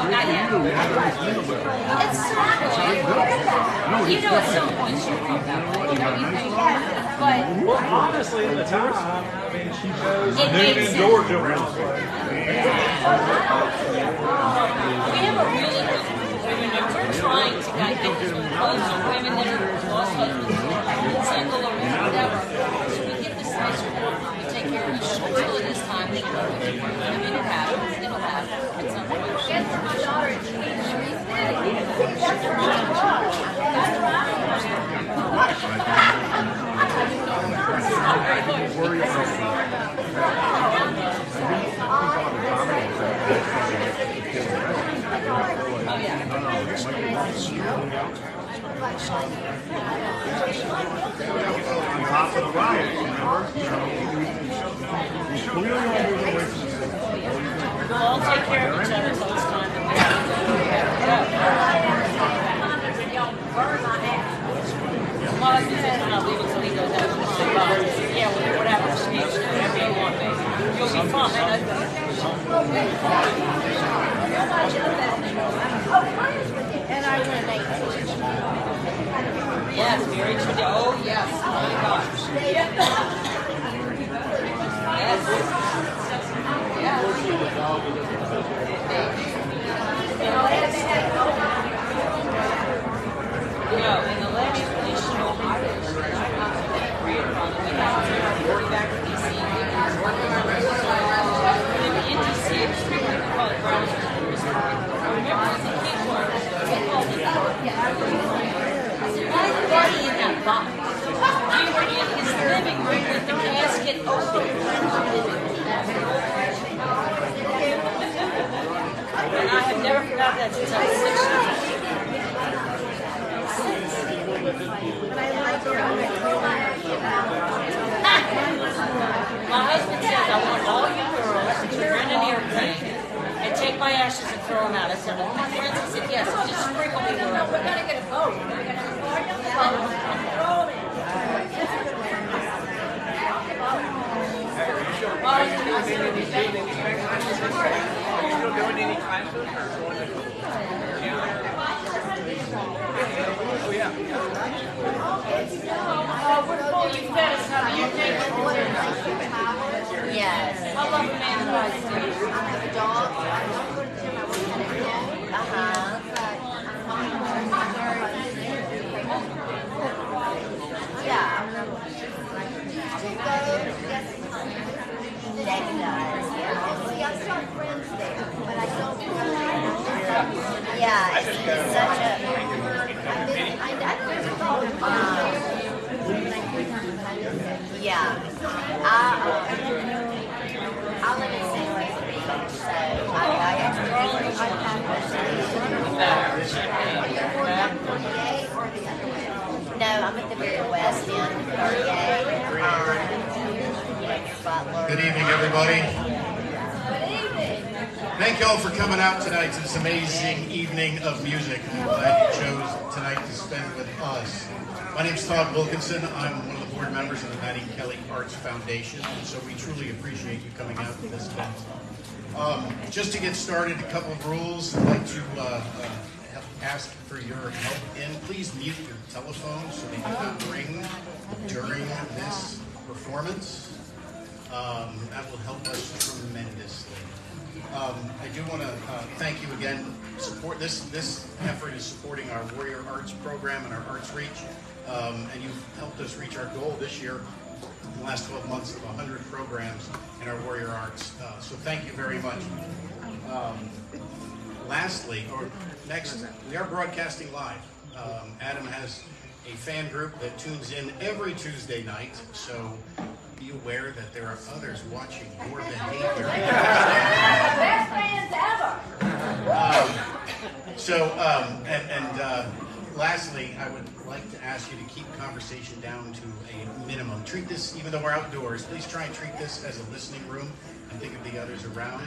not yet. It's so cool. You know, at some point she'll come back, don't you think? But well, honestly, at the time, I mean, she chose it Noon makes in sense. Georgia around. We have a really good women that we're trying to get these women of women that are lost husbands, single or whatever. So we get this nice support. We take care of each other until this time. I mean, it happens. It'll happen at some point. On top of the riot, remember? We'll all take care of each other until it's time to go. My husband says I'm not leaving until he goes out to find God. Yeah, whatever. Speech, whatever you want, baby. You'll be fine. And I went 18. Yes, very true. Oh, yes. Oh, my gosh. Yes. You know, in the last police show, I was great fun. We had to back to DC. In DC, we call it Brownsville. I remember as a kid, we called it everybody in that box. We were in his living room with the casket open. And I have never forgot that since I was 6 years old. My husband says, I want all you girls to rent an airplane and take my ashes and throw them out. I said, well, my friends, I said, yes, just sprinkle me wherever. We're going to get a boat. We're going to get a Doing any time to it or going to oh, yeah. We're full. You fed us now. You take it. Yes. I love a man that I do. The dog. Yeah. See, I still have friends there, but I don't yeah, it's such a yeah. I live in St. Louis Beach, so I actually are you 48 or the other way? No, I'm at the very west end of 38. Good evening, everybody. Thank you all for coming out tonight to this amazing evening of music. I'm glad you chose tonight to spend with us. My name is Todd Wilkinson. I'm one of the board members of the Mattie Kelly Arts Foundation, and so we truly appreciate you coming out to this event. Just to get started, a couple of rules. I'd like to ask for your help in. Please mute your telephone so they do not ring during this performance. That will help us tremendously. I do want to thank you again. Support this effort is supporting our Warrior Arts program and our Arts Reach, and you've helped us reach our goal this year in the last 12 months of 100 programs in our Warrior Arts. So thank you very much. Lastly, or next, we are broadcasting live. Adam has a fan group that tunes in every Tuesday night, so be aware that there are others watching your behavior. Best fans ever. Lastly, I would like to ask you to keep conversation down to a minimum. Treat this, even though we're outdoors, please try and treat this as a listening room and think of the others around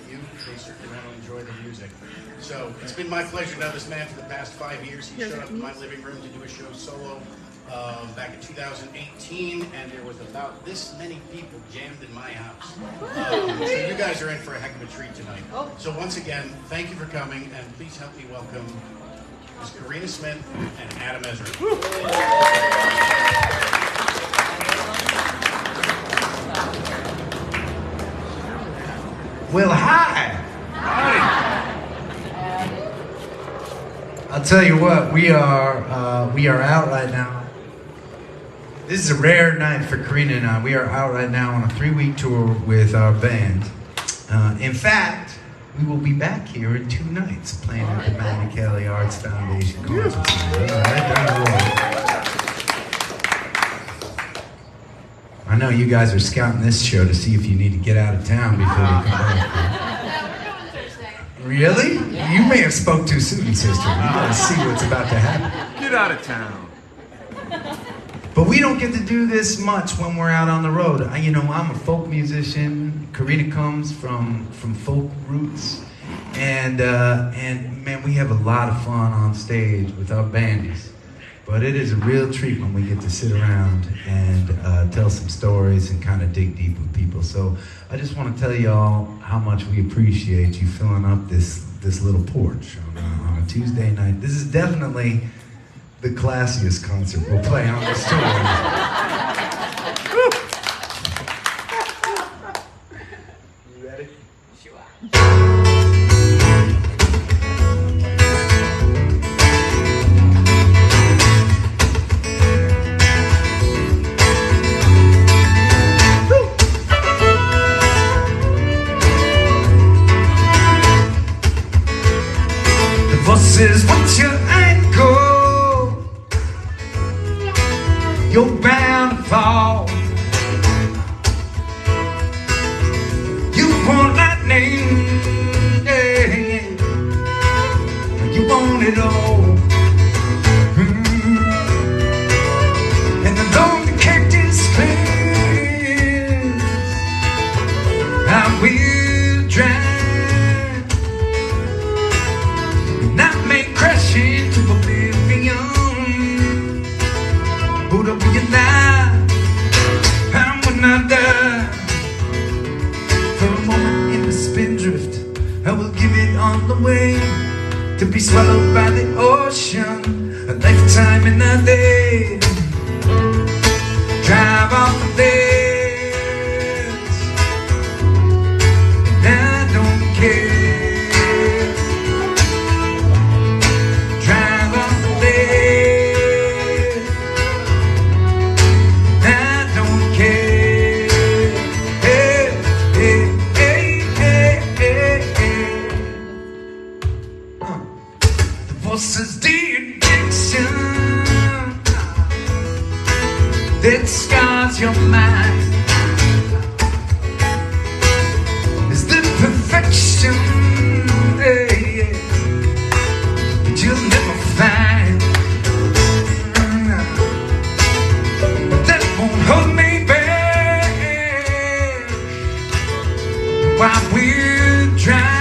you. They certainly want to enjoy the music. So it's been my pleasure to know this man for the past 5 years. He showed up in my living room to do a show solo back in 2018, and there was about this many people jammed in my house. So you guys are in for a heck of a treat tonight. So once again, thank you for coming, and please help me welcome Ms. Corinna Smith and Adam Ezra. Well, hi. I'll tell you what, we are out right now. This is a rare night for Corinna and I. We are out right now on a 3-week tour with our band. In fact, we will be back here in 2 nights playing at the Manny Kelly Arts Foundation concert. I know you guys are scouting this show to see if you need to get out of town before you come back. Really? You may have spoke too soon, sister. You gotta see what's about to happen. Get out of town. But we don't get to do this much when we're out on the road. I'm a folk musician. Corinna comes from folk roots. And man, we have a lot of fun on stage with our bandies. But it is a real treat when we get to sit around and tell some stories and kind of dig deep with people. So I just want to tell y'all how much we appreciate you filling up this little porch on a Tuesday night. This is definitely the classiest concert we'll play on this tour. You ready? Sure. Is what's your ankle? You're bound to fall. You want lightning, yeah. You want it all. And the lonely cactus clears. I will drown. Into oblivion. Would I be alive? How would I die? For a moment in the spindrift, I will give it all away to be swallowed by the ocean. A lifetime in a day. Drive off the beds, and I don't care. Is the addiction that scars your mind? Is the perfection that you'll never find? That won't hold me back while we're trying.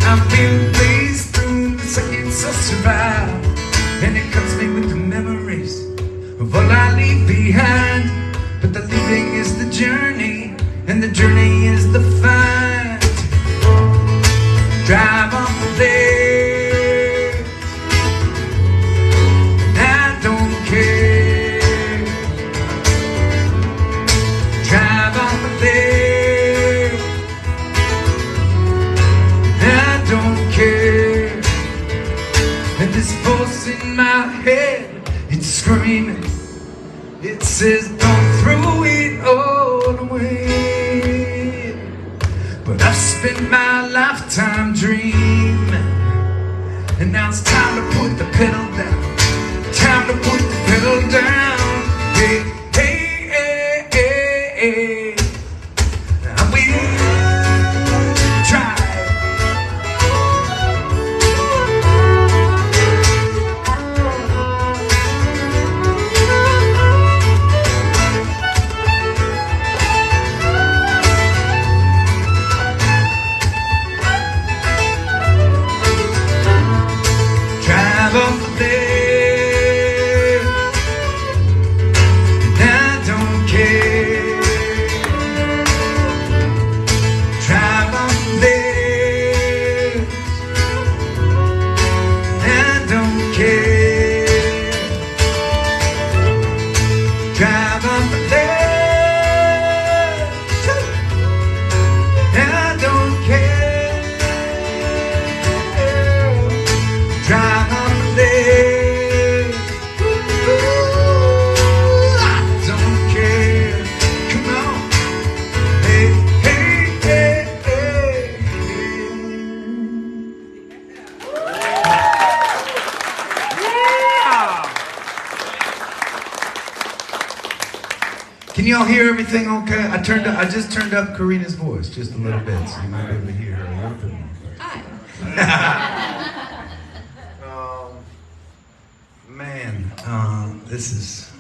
I feel blazed through the seconds of survival, and it cuts me with the memories of all I leave behind. But the leaving is the journey, and the journey is the fight. Drive on the days, and I don't care. Drive on the days. Don't care. And this voice in my head, it's screaming. It says don't throw it all away. But I've spent my lifetime dreaming, and now it's time to put the pedal down. Time to put the pedal down. Hey, hey, hey, hey, hey. I will try. Can y'all hear everything okay? I just turned up Corinna's voice just a little bit, so you might be able to hear her a little bit more. Hi. Man, this is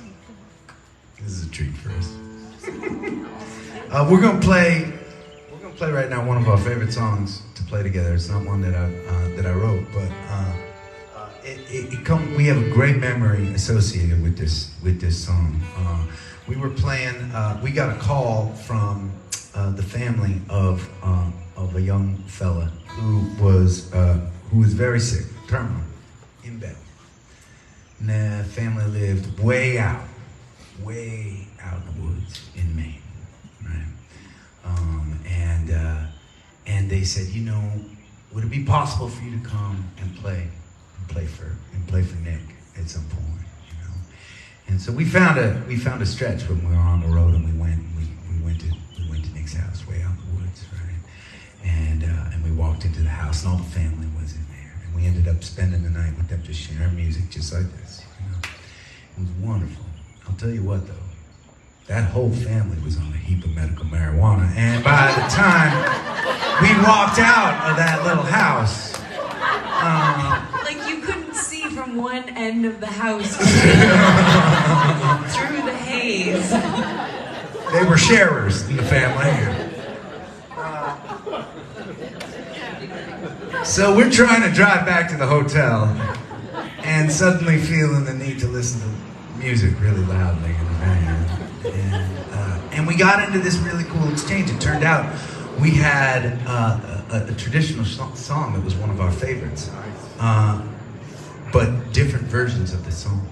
a treat for us. We're gonna play right now one of our favorite songs to play together. It's not one that I wrote, but we have a great memory associated with this song. We were playing. We got a call from the family of a young fella who was very sick, terminal, in bed. And the family lived way out in the woods in Maine, right? And they said, you know, would it be possible for you to come and play for Nick at some point, you know? And so we found a stretch when we were on the road, and we went to Nick's house way out in the woods, right? And we walked into the house, and all the family was in there, and we ended up spending the night with them, just sharing music, just like this, you know? It was wonderful. I'll tell you what, though, that whole family was on a heap of medical marijuana, and by the time we walked out of that little house, like you couldn't see from one end of the house through the haze. they were sharers in the family. So we're trying to drive back to the hotel, and suddenly feeling the need to listen to music really loudly in the van. And we got into this really cool exchange. It turned out we had a traditional song that was one of our favorites, but different versions of the song.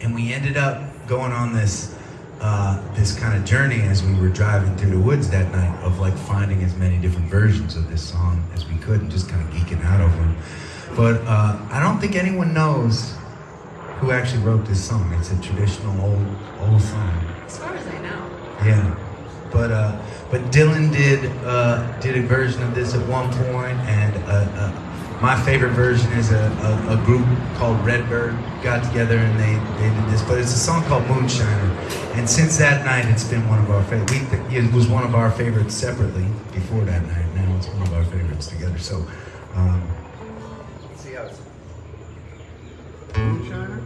And we ended up going on this kind of journey as we were driving through the woods that night of like finding as many different versions of this song as we could and just kind of geeking out over them. But I don't think anyone knows who actually wrote this song. It's a traditional old song. As far as I know. Yeah, but Dylan did a version of this at one point, and my favorite version is a group called Redbird got together and they did this. But it's a song called Moonshiner, and since that night it's been one of our favorites. It was one of our favorites separately before that night. Now it's one of our favorites together. So Let's see how it's. Moonshiner?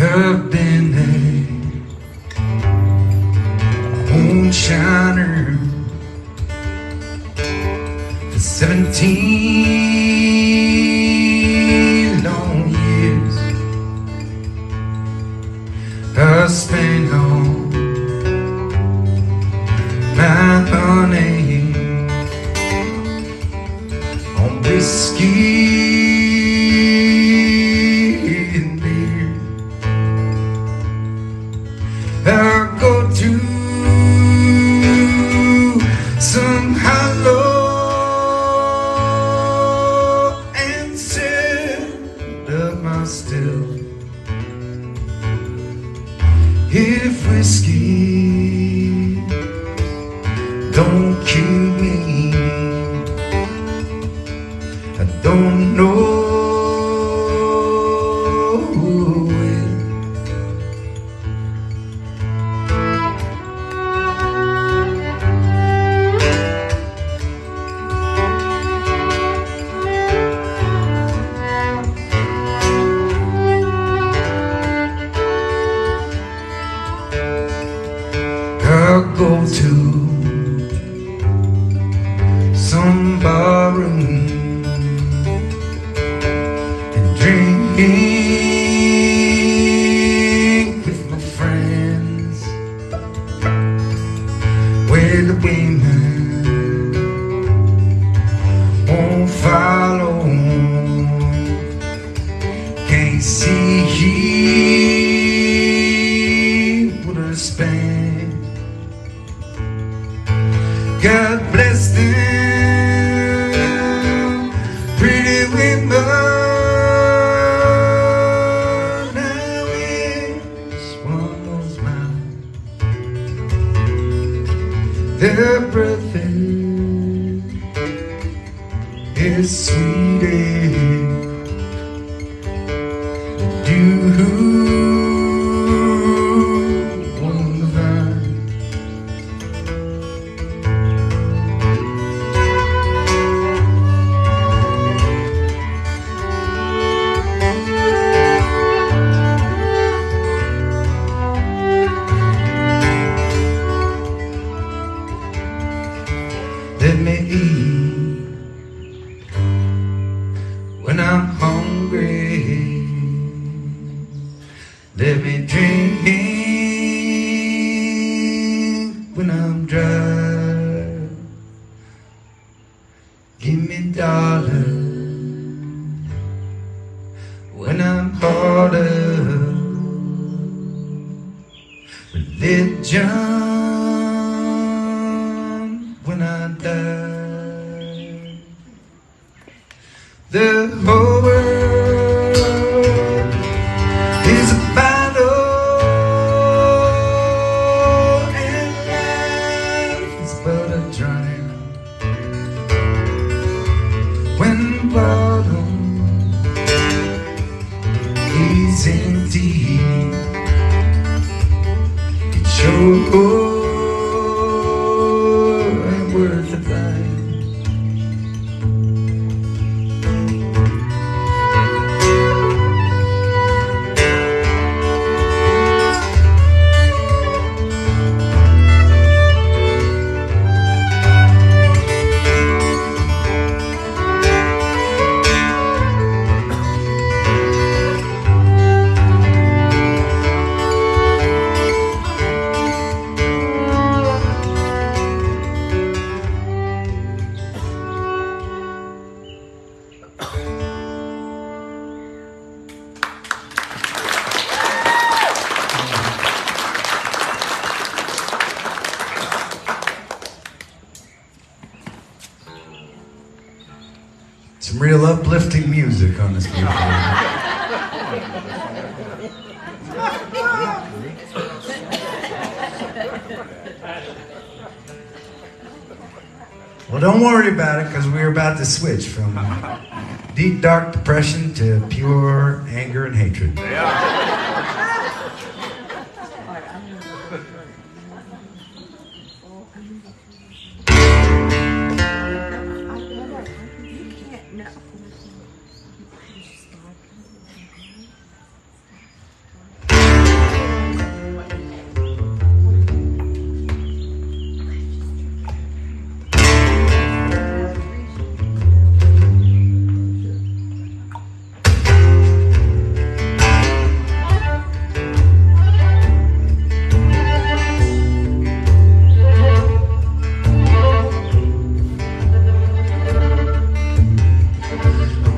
I've been a moonshiner for 17 long years. I spent all my money on whiskey and beer. I'll go to some hollow and set up my still. If whiskey don't kill me, I don't know. I'll go to some barroom and drink with my friends, where the women won't follow, can't see what I spend. God bless them, pretty women. I wish one was mine. everything is sweeter. You wonder. Let me eat when I'm hungry. Let me drink when I'm dry. Give me darling when I'm harder. Religion when I die. The whole world is a battle, and life is but a dream. When the bottom is empty, it sure ain't worth a thing. Some real uplifting music on this beautiful night. Well, don't worry about it, because we're about to switch from deep, dark depression to pure anger and hatred.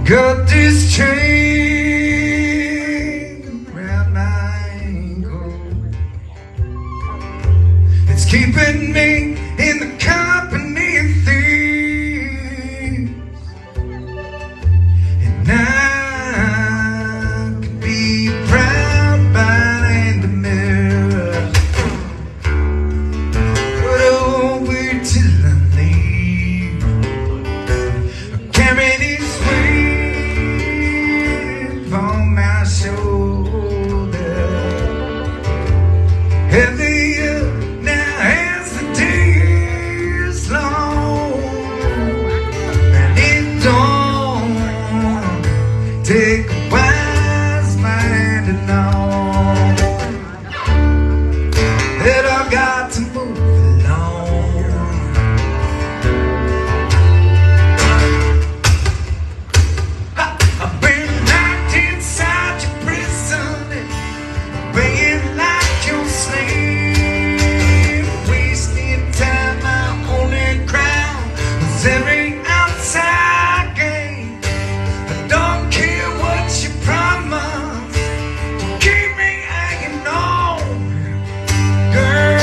Got this chain around my ankle. It's keeping me in the company of thieves, and I can be proud behind the mirror. But oh, wait till I leave. I carry this weight on my shoulder, heavier now as the day is long, and it don't take a wise man to know that I've got to move along. I've been locked inside your prison, being like your slave, wasting time. My only crown was every outside game. I don't care what you promise to keep me hanging on, girl.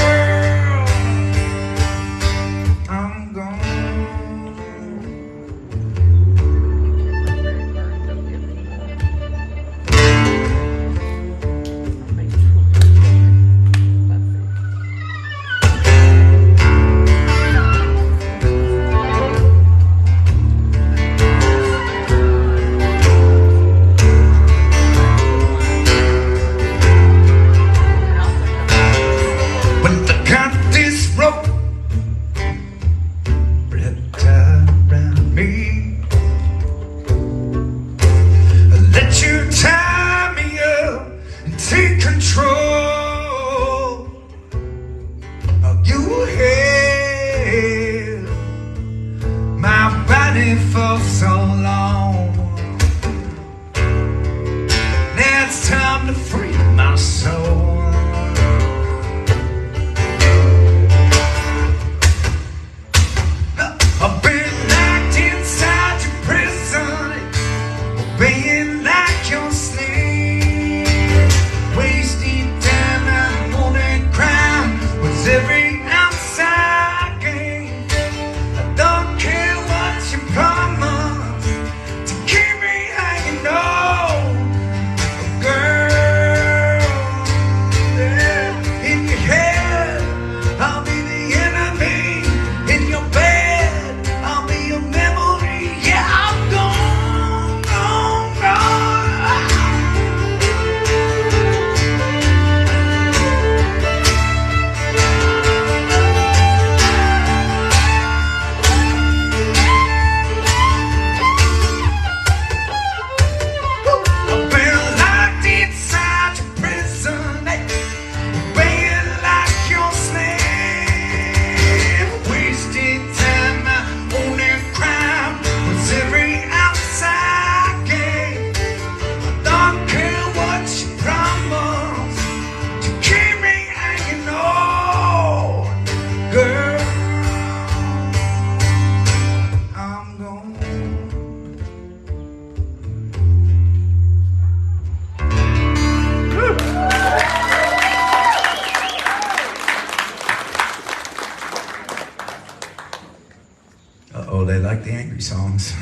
Oh, they like the angry songs.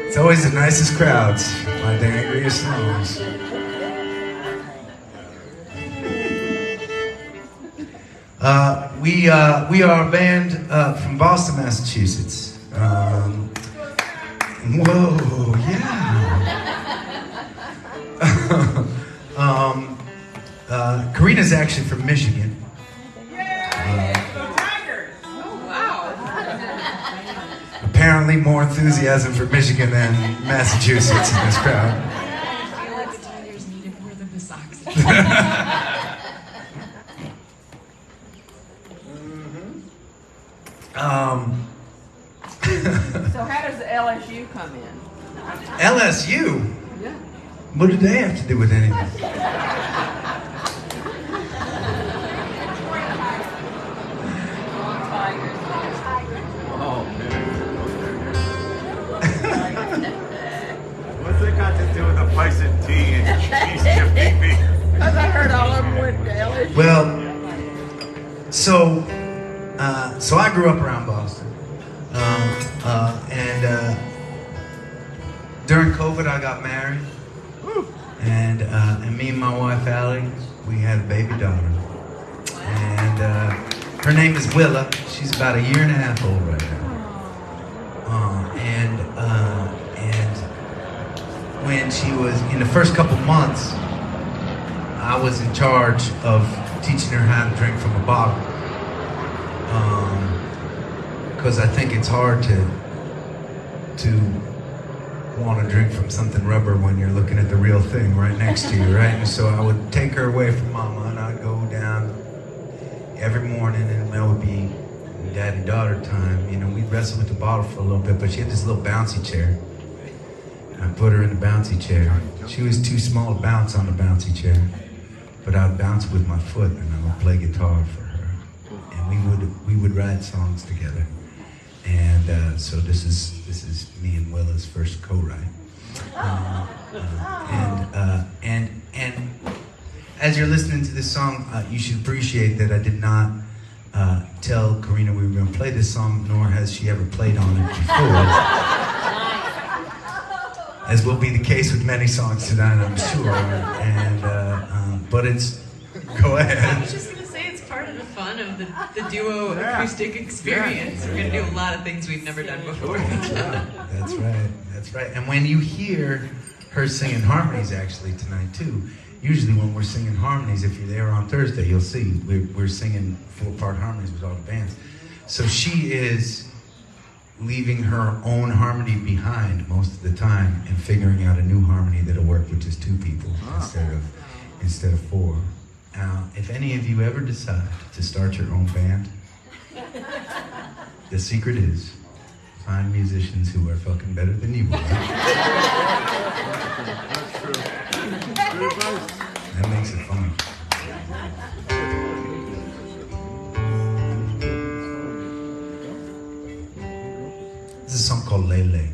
It's always the nicest crowds, like the angriest songs. We are a band from Boston, Massachusetts. Whoa, yeah. Corinna's actually from Michigan. Apparently more enthusiasm for Michigan than Massachusetts in this crowd. I feel like the Tigers need it more than the Sox. So how does the LSU come in? LSU? Yeah. What did they have to do with anything? Oh, what's that got to do with the bison tea and cheese chip beef? Because I heard all of them went to LSU. Well, so I grew up around Boston. And during COVID, I got married. And me and my wife, Allie, we had a baby daughter. And her name is Willa. She's about 1.5 years old right now. And when she was in the first couple months, I was in charge of teaching her how to drink from a bottle. Because I think it's hard to want to drink from something rubber when you're looking at the real thing right next to you, right? And so I would take her away from Mama, and I'd go down every morning, and that would be daddy-daughter time. You know, we'd wrestle with the bottle for a little bit, but she had this little bouncy chair. And I put her in the bouncy chair. She was too small to bounce on the bouncy chair, but I'd bounce with my foot, and I would play guitar for her. And we would write songs together. And so this is me and Willa's first co-write. And as you're listening to this song, you should appreciate that I did not tell Corinna we were going to play this song, nor has she ever played on it before. As will be the case with many songs tonight, I'm sure. And but it's go ahead. I was just gonna say it's part of the fun of the duo acoustic experience. We're gonna do a lot of things we've never done before. That's right. That's right. And when you hear her singing harmonies, actually tonight too. Usually when we're singing harmonies, if you're there on Thursday, you'll see we're singing 4-part harmonies with all the bands. So she is leaving her own harmony behind most of the time and figuring out a new harmony that'll work with just 2 people instead of 4. Now, if any of you ever decide to start your own band, the secret is find musicians who are fucking better than you are. That makes it fun. This is a song called Lele.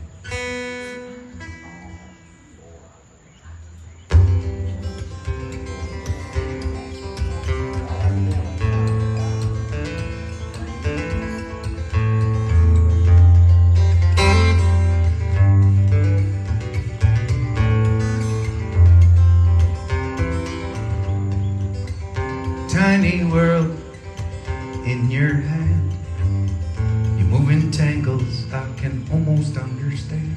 Tiny world in your hand, you move in tangles I can almost understand.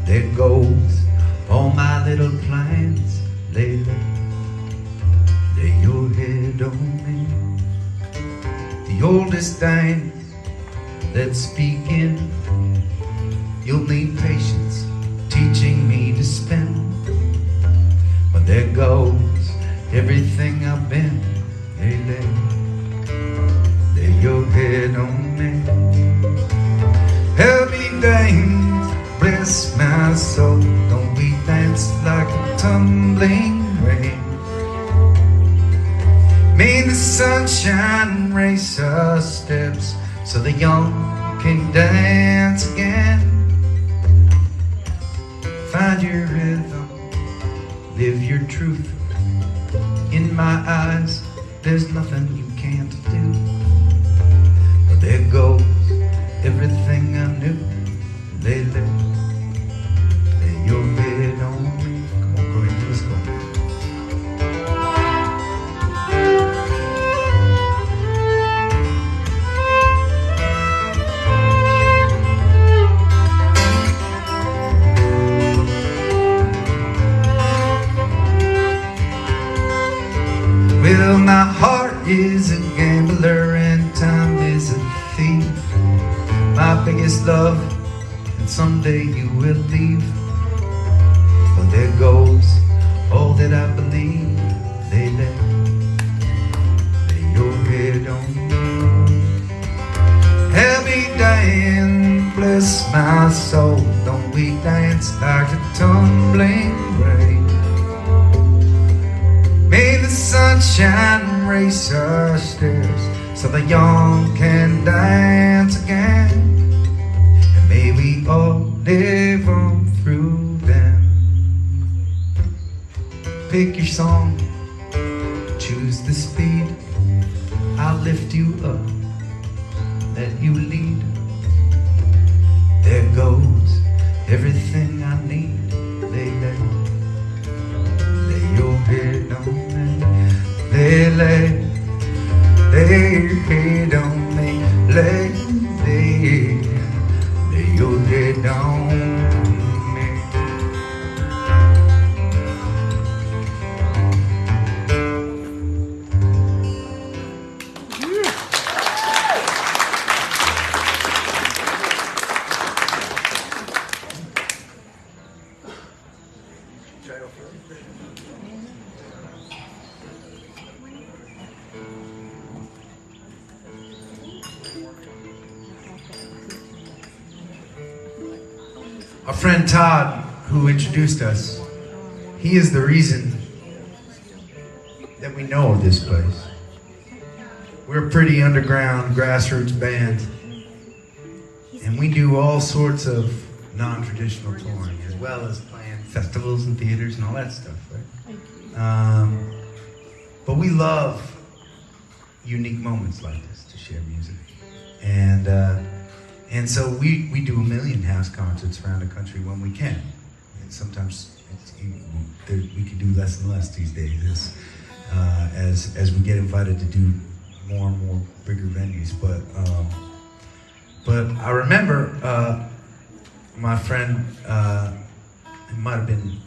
There goes all my little plans, Layla. Lay your head on me. The oldest thing that's speaking, you'll need patience teaching me to spin. But there goes everything I've been, hey, lay your head on me. Help me dance, bless my soul. Don't we dance like a tumbling rain? May the sunshine race our steps so the young can dance again. Find your rhythm, live your truth. In my eyes, there's nothing you can't do. there goes everything I knew. Lay your head on me. Come on, Corinna, let's go. Well, my heart is a gambler and time is a thief. My biggest love, and someday you will leave. Well, there goes all that I believe. Lay your head on me. Heavy dying, bless my soul. Don't we dance like a tumbling rain? May the sunshine race our stairs so the young can dance again. And may we all live on through them. Pick your song, choose the speed. I'll lift you up, let you lead. There goes everything I need. Lay your head on me. Lay your head on me. Lay your head on me. Our friend Todd, who introduced us, he is the reason that we know of this place. We're a pretty underground grassroots band, and we do all sorts of non-traditional touring, as well as playing festivals and theaters and all that stuff, right? But we love unique moments like this to share music. And so we do 1 million house concerts around the country when we can. And sometimes we can do less and less these days as we get invited to do more and more bigger venues. But I remember my friend, it might have been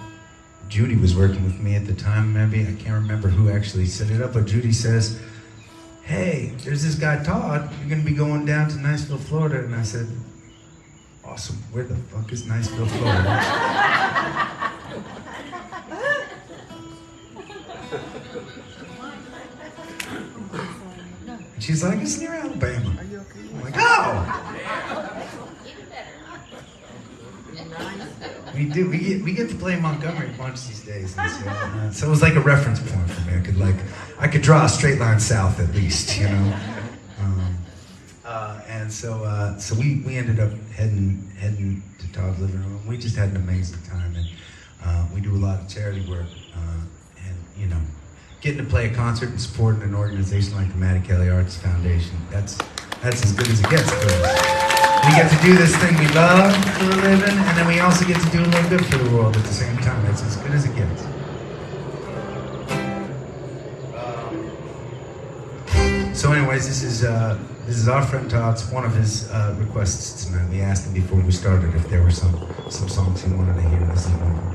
Judy was working with me at the time, maybe. I can't remember who actually set it up, but Judy says, "Hey, there's this guy Todd, you're gonna be going down to Niceville, Florida." And I said, "Awesome, where the fuck is Niceville, Florida?" And she's like, "It's near Alabama." I'm like, "Oh!" We get to play Montgomery a bunch these days, and so it was like a reference point for me. I could draw a straight line south at least, you know. And so we ended up heading to Todd's living room. We just had an amazing time, and we do a lot of charity work, and you know, getting to play a concert and supporting an organization like the Maddie Kelly Arts Foundation. That's as good as it gets for us. We get to do this thing we love for a living, and then we also get to do a little good for the world at the same time. It's as good as it gets. So anyways, this is our friend Todd's, one of his requests tonight. We asked him before we started if there were some songs he wanted to hear. This is one of them.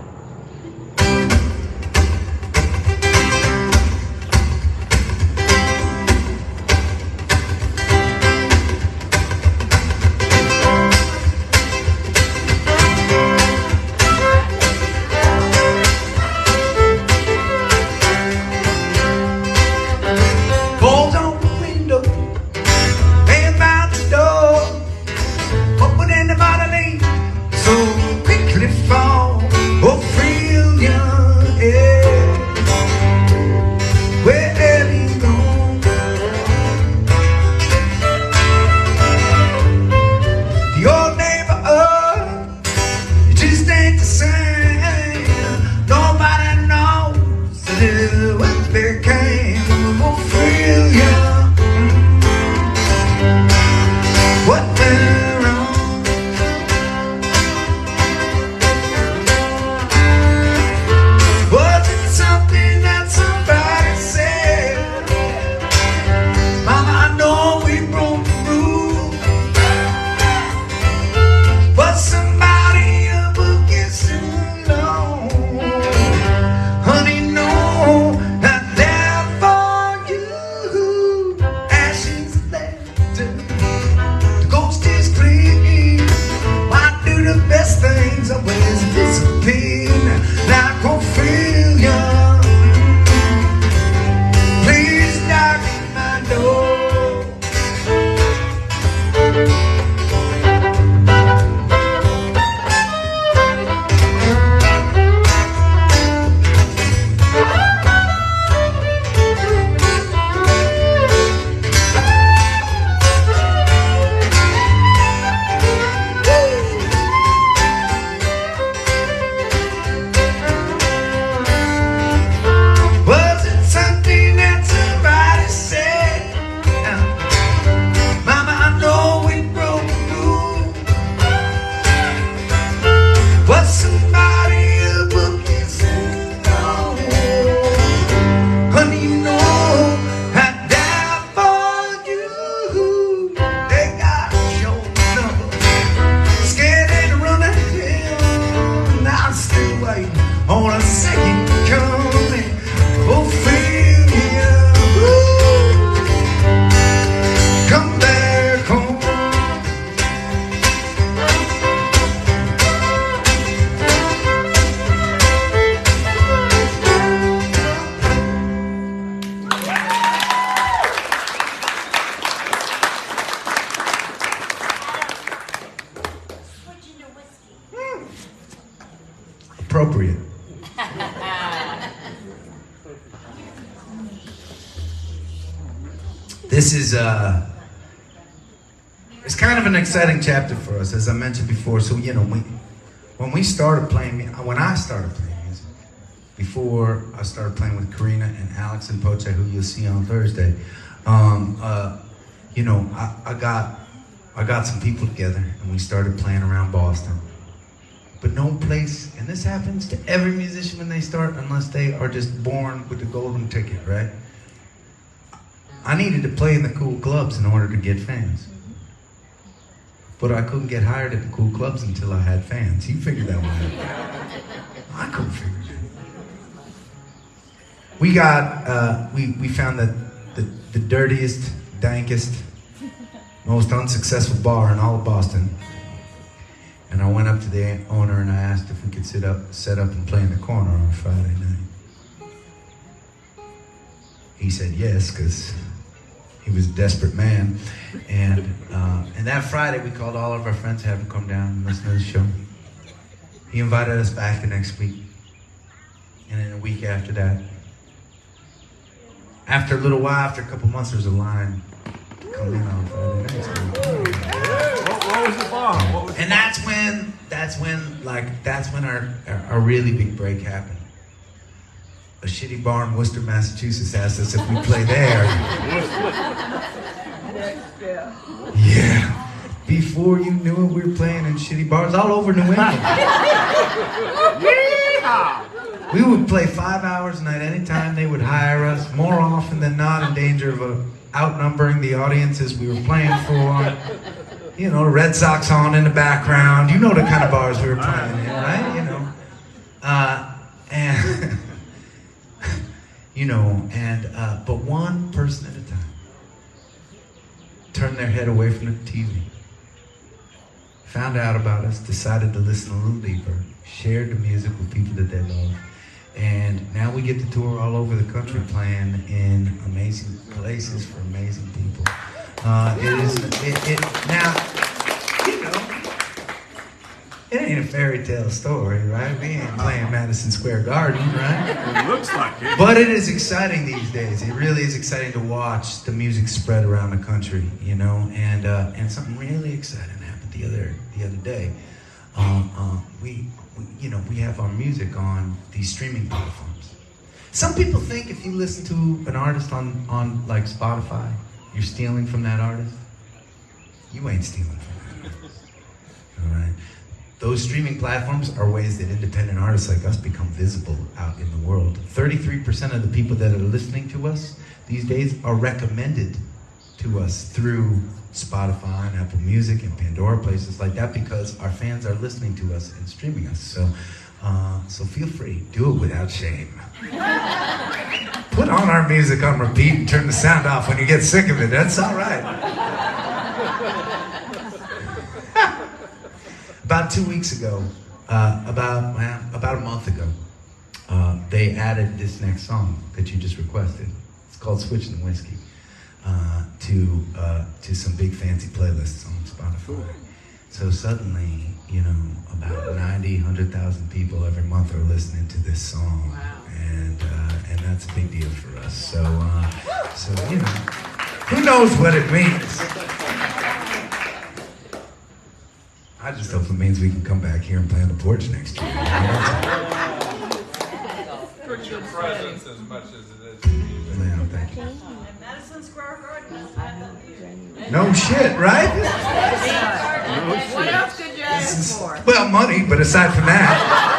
This is it's kind of an exciting chapter for us, as I mentioned before. So you know, when I started playing music, before I started playing with Corinna and Alex and Poche, who you'll see on Thursday, you know, I got some people together and we started playing around Boston. But no place, and this happens to every musician when they start, unless they are just born with the golden ticket, right? I needed to play in the cool clubs in order to get fans. But I couldn't get hired at the cool clubs until I had fans. You figured that one out. I couldn't figure it out. We found that the dirtiest, dankest, most unsuccessful bar in all of Boston. And I went up to the owner and I asked if we could set up and play in the corner on Friday night. He said yes, because he was a desperate man. And that Friday we called all of our friends to have them come down and listen to the show. He invited us back the next week. And then a week after that. After a little while, after a couple months, there was a line to come in on Friday nights. What was the bomb? And that's when our really big break happened. A shitty bar in Worcester, Massachusetts asked us if we play there. Yeah. Before you knew it, we were playing in shitty bars all over New England. We would play 5 hours a night anytime they would hire us, more often than not in danger of outnumbering the audiences we were playing for. You know, the Red Sox on in the background. You know the kind of bars we were playing in, right? You know. And you know, but one person at a time turned their head away from the TV, found out about us, decided to listen a little deeper, shared the music with people that they love, and now we get to tour all over the country playing in amazing places for amazing people. Now, you know, it ain't a fairy tale story, right? We ain't playing Madison Square Garden, right? It looks like it. But it is exciting these days. It really is exciting to watch the music spread around the country, you know. And something really exciting happened the other day. We have our music on these streaming platforms. Some people think if you listen to an artist on like Spotify, you're stealing from that artist. You ain't stealing from that artist. All right. Those streaming platforms are ways that independent artists like us become visible out in the world. 33% of the people that are listening to us these days are recommended to us through Spotify and Apple Music and Pandora, places like that, because our fans are listening to us and streaming us. So feel free, do it without shame. Put on our music on repeat and turn the sound off when you get sick of it. That's all right. About 2 weeks ago, about a month ago, they added this next song that you just requested. It's called "Switching the Whiskey" to some big fancy playlists on Spotify. So suddenly, you know, about 100,000 people every month are listening to this song. Wow. And that's a big deal for us. So you know, who knows what it means? I just hope it means we can come back here and play on the porch next year. For your presence as much as it is music. Yeah, thank you. Madison Square Garden is that. No shit, right? What else could you ask for? Well, money, but aside from that.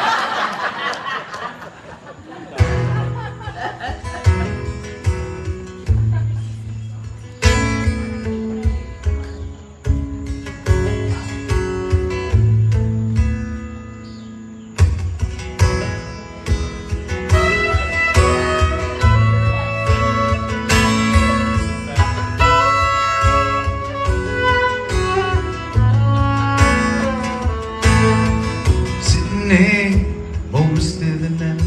Most of the night,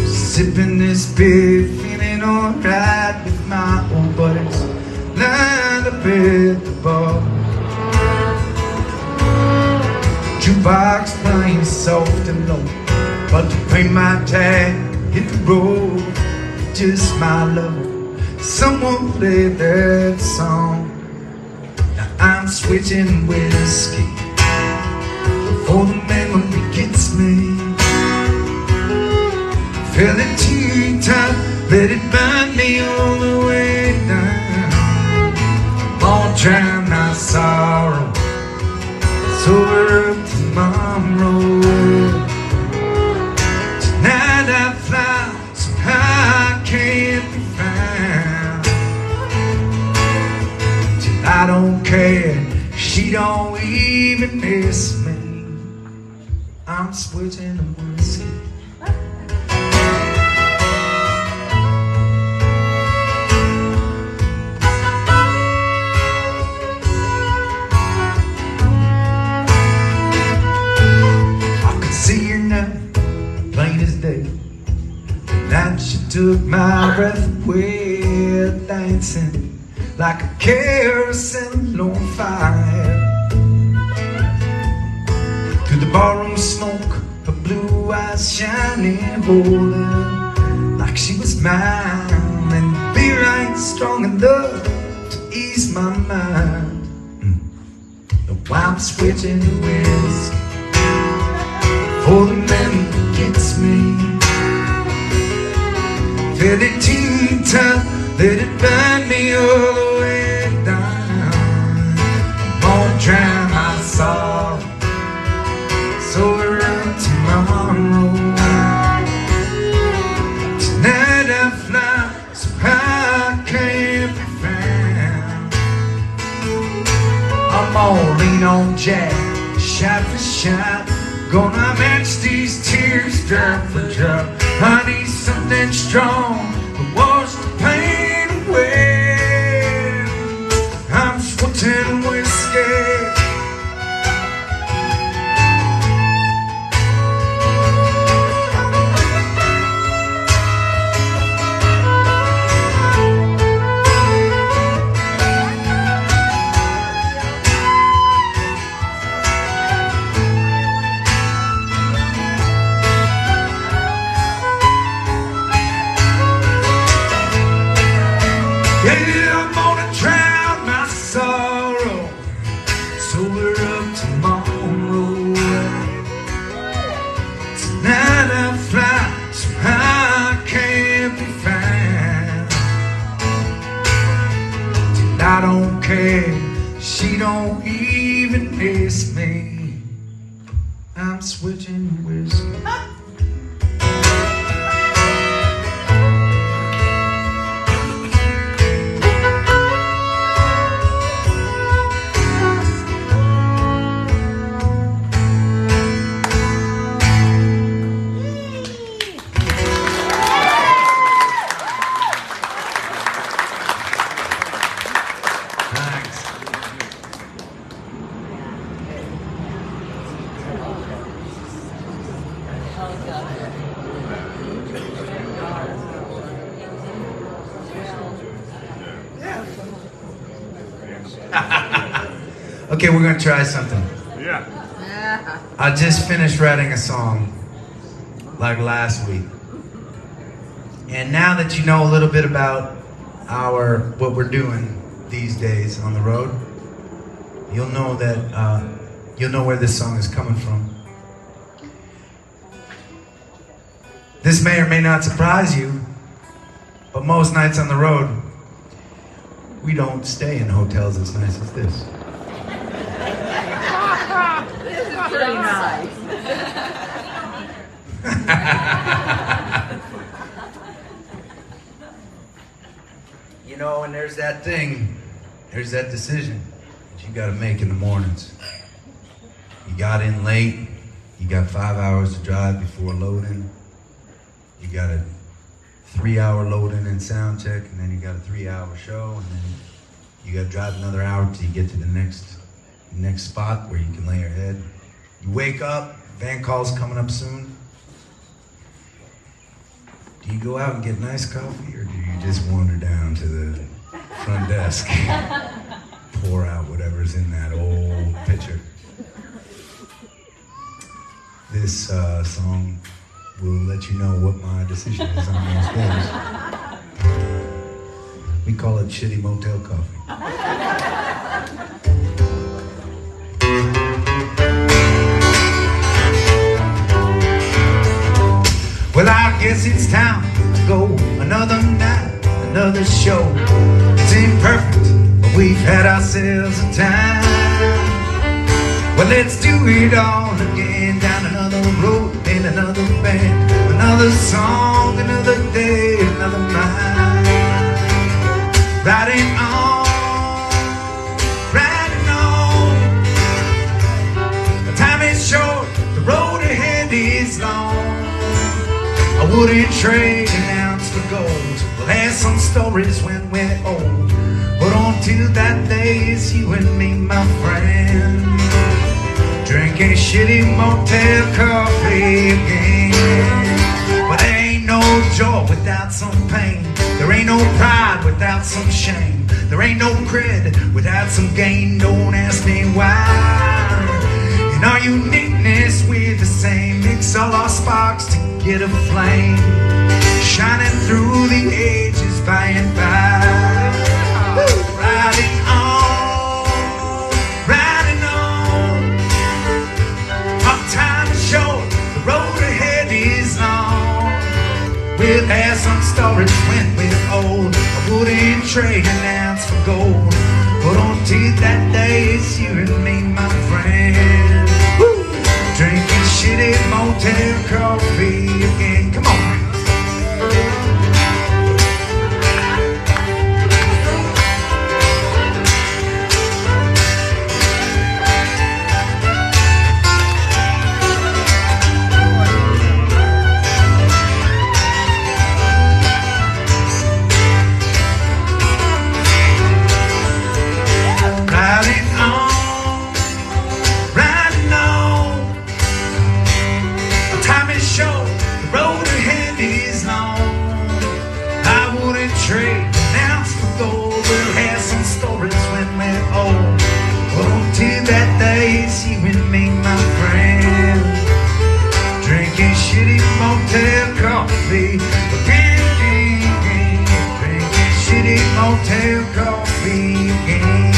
sipping this beer, feeling alright with my old buddies, lined up at the bar. Jukebox playing soft and low, about to pay my tag, hit the road, just my love, someone play that song. Now I'm switching whiskey before the memory gets me. Feel it too tight, let it bind me all the way down. Won't drown my sorrow, it's over tomorrow. Tonight I fly so high I can't be found. Till I don't care, she don't even miss me. I'm switching to whiskey. See her now, plain as day. Tonight she took my breath away, dancing like a carousel on fire. Through the barroom smoke, her blue eyes shining, holding like she was mine. And beer ain't strong enough to ease my mind. No, I'm switching to whiskey for the memory gets me. Feel it too tight, let it bind me all the way down. Won't drown my sorrow, so we're up tomorrow. Tonight I fly so high I can't be found. I'm all lean on Jack, shot for shot. Gonna match these tears drop for drop. I need something strong to wash the pain away. I'm switching whiskey. Yeah, I'm gonna drown my sorrow, so we're up tomorrow. Tonight I fly so high I can't be found. Till I don't care, she don't even miss me. I'm switching whiskey. Okay, we're gonna try something. Yeah. I just finished writing a song like last week. And now that you know a little bit about what we're doing these days on the road, you'll know that you'll know where this song is coming from. This may or may not surprise you, but most nights on the road, we don't stay in hotels as nice as this. This is pretty nice. You know, and there's that thing, there's that decision that you gotta make in the mornings. You got in late, you got 5 hours to drive before loading. You got a 3-hour loading and sound check, and then you got a 3-hour show, and then you got to drive another hour till you get to the next spot where you can lay your head. You wake up, van call's coming up soon. Do you go out and get nice coffee, or do you just wander down to the front desk, pour out whatever's in that old pitcher? This song will let you know what my decision is on those days. We call it shitty motel coffee. Well, I guess it's time to go. Another night, another show. It's imperfect, but we've had ourselves a time. Well, let's do it all again. Down another road, in another band. Another song, another day, another mind. Riding on, riding on. The time is short, the road ahead is long. I wouldn't trade an ounce for gold. We'll have some stories when we're old. But until that day, it's you and me, my friend. Drinking shitty motel coffee again. But there ain't no joy without some pain. There ain't no pride without some shame. There ain't no cred without some gain. Don't ask me why. In our uniqueness, we're the same. Mix all our sparks to get a flame, shining through the ages by and by. Riding on, riding on. Our time is short, the road ahead is long. We'll have some stories when we're old. I wouldn't trade an ounce for gold. But until that day, it's you and me, my friend. Drinking shitty motel coffee again. Come on. Motel coffee again. Drinking shitty motel coffee again.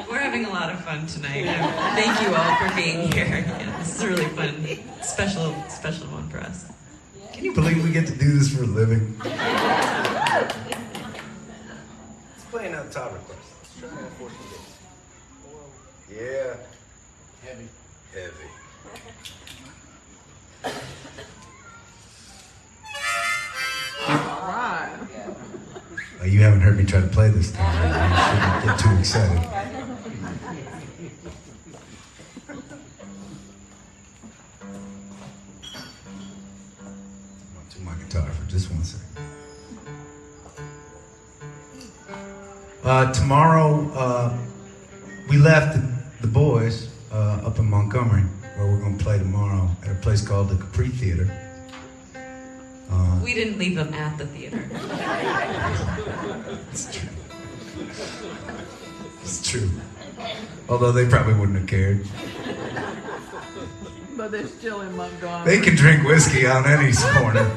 We're having a lot of fun tonight. Thank you all for being here. Yeah, this is a really fun, special one for us. Can you believe we get to do this for a living? Let's play another top request. Let's try that 14 days. Yeah. Heavy. All right. You haven't heard me try to play this time. I shouldn't get too excited. My guitar for just 1 second. Tomorrow, we left the boys up in Montgomery, where we're going to play tomorrow at a place called the Capri Theater. We didn't leave them at the theater. It's true. It's true. Although they probably wouldn't have cared. But they're still in Montgomery. They can drink whiskey on any corner.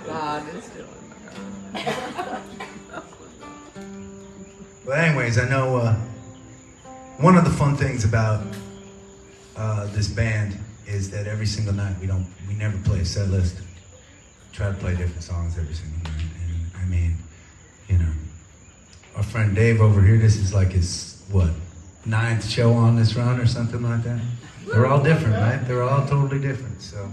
God, they're still in Montgomery. But anyways, I know one of the fun things about this band is that every single night we never play a set list. Try to play different songs every single night. And I mean, you know, our friend Dave over here, this is like his, 9th show on this run or something like that? They're all different, right? They're all totally different. So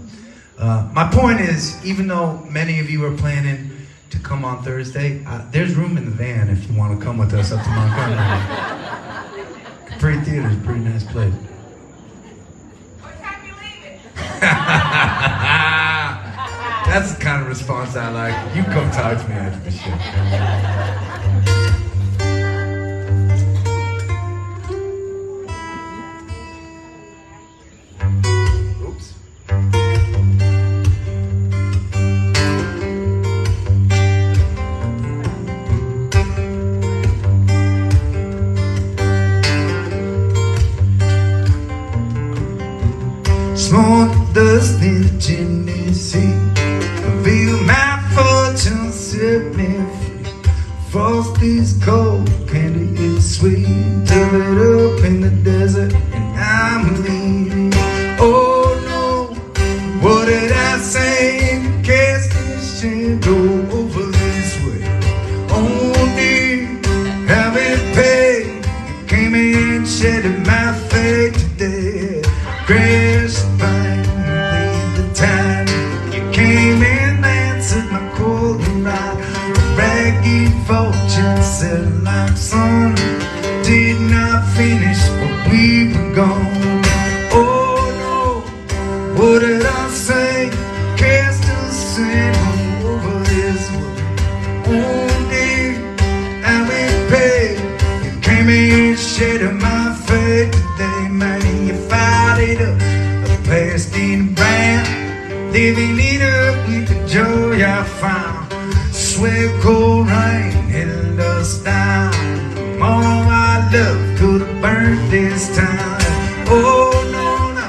my point is, even though many of you are planning to come on Thursday, there's room in the van if you want to come with us up to Montgomery. Capri Theater is a pretty nice place. What time you leaving? That's the kind of response I like. You come talk to me after the show. fortune set like sun. Did not finish, but we were gone. Oh no, what did I say? Cast a sin over this world. Only I will pay. You came and shed my fate today, man. You fired it up, past in brown, living it up with the joy I found. Sweat cold rain held us down. All my love could have burnt this town. Oh no, no,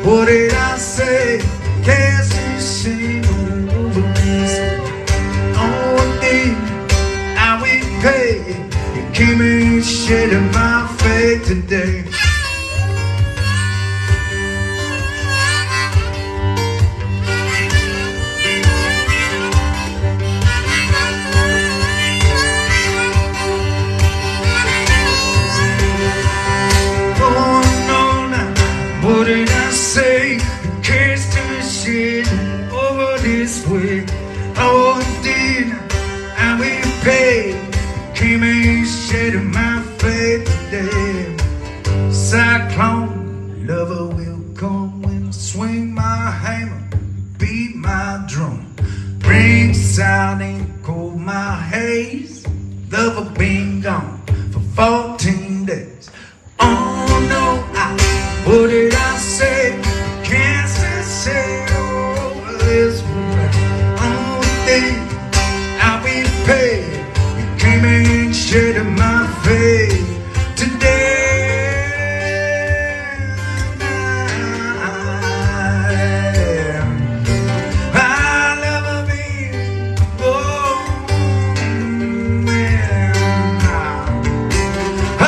what did I say? Cast your shame over this. Oh, dear, I will pay. You came and shed my fate today. What did I say? Cast a shit over this way. Oh, did I will pay? Came and shed my fate today. Cyclone lover will come and swing my hammer, beat my drum, bring sound and cool my haze. Lover been gone for 14 days. Oh no, what did I say? Cast a sail over this world. On the day I will pay. You came and shed my fate today. I love me. Oh, man. I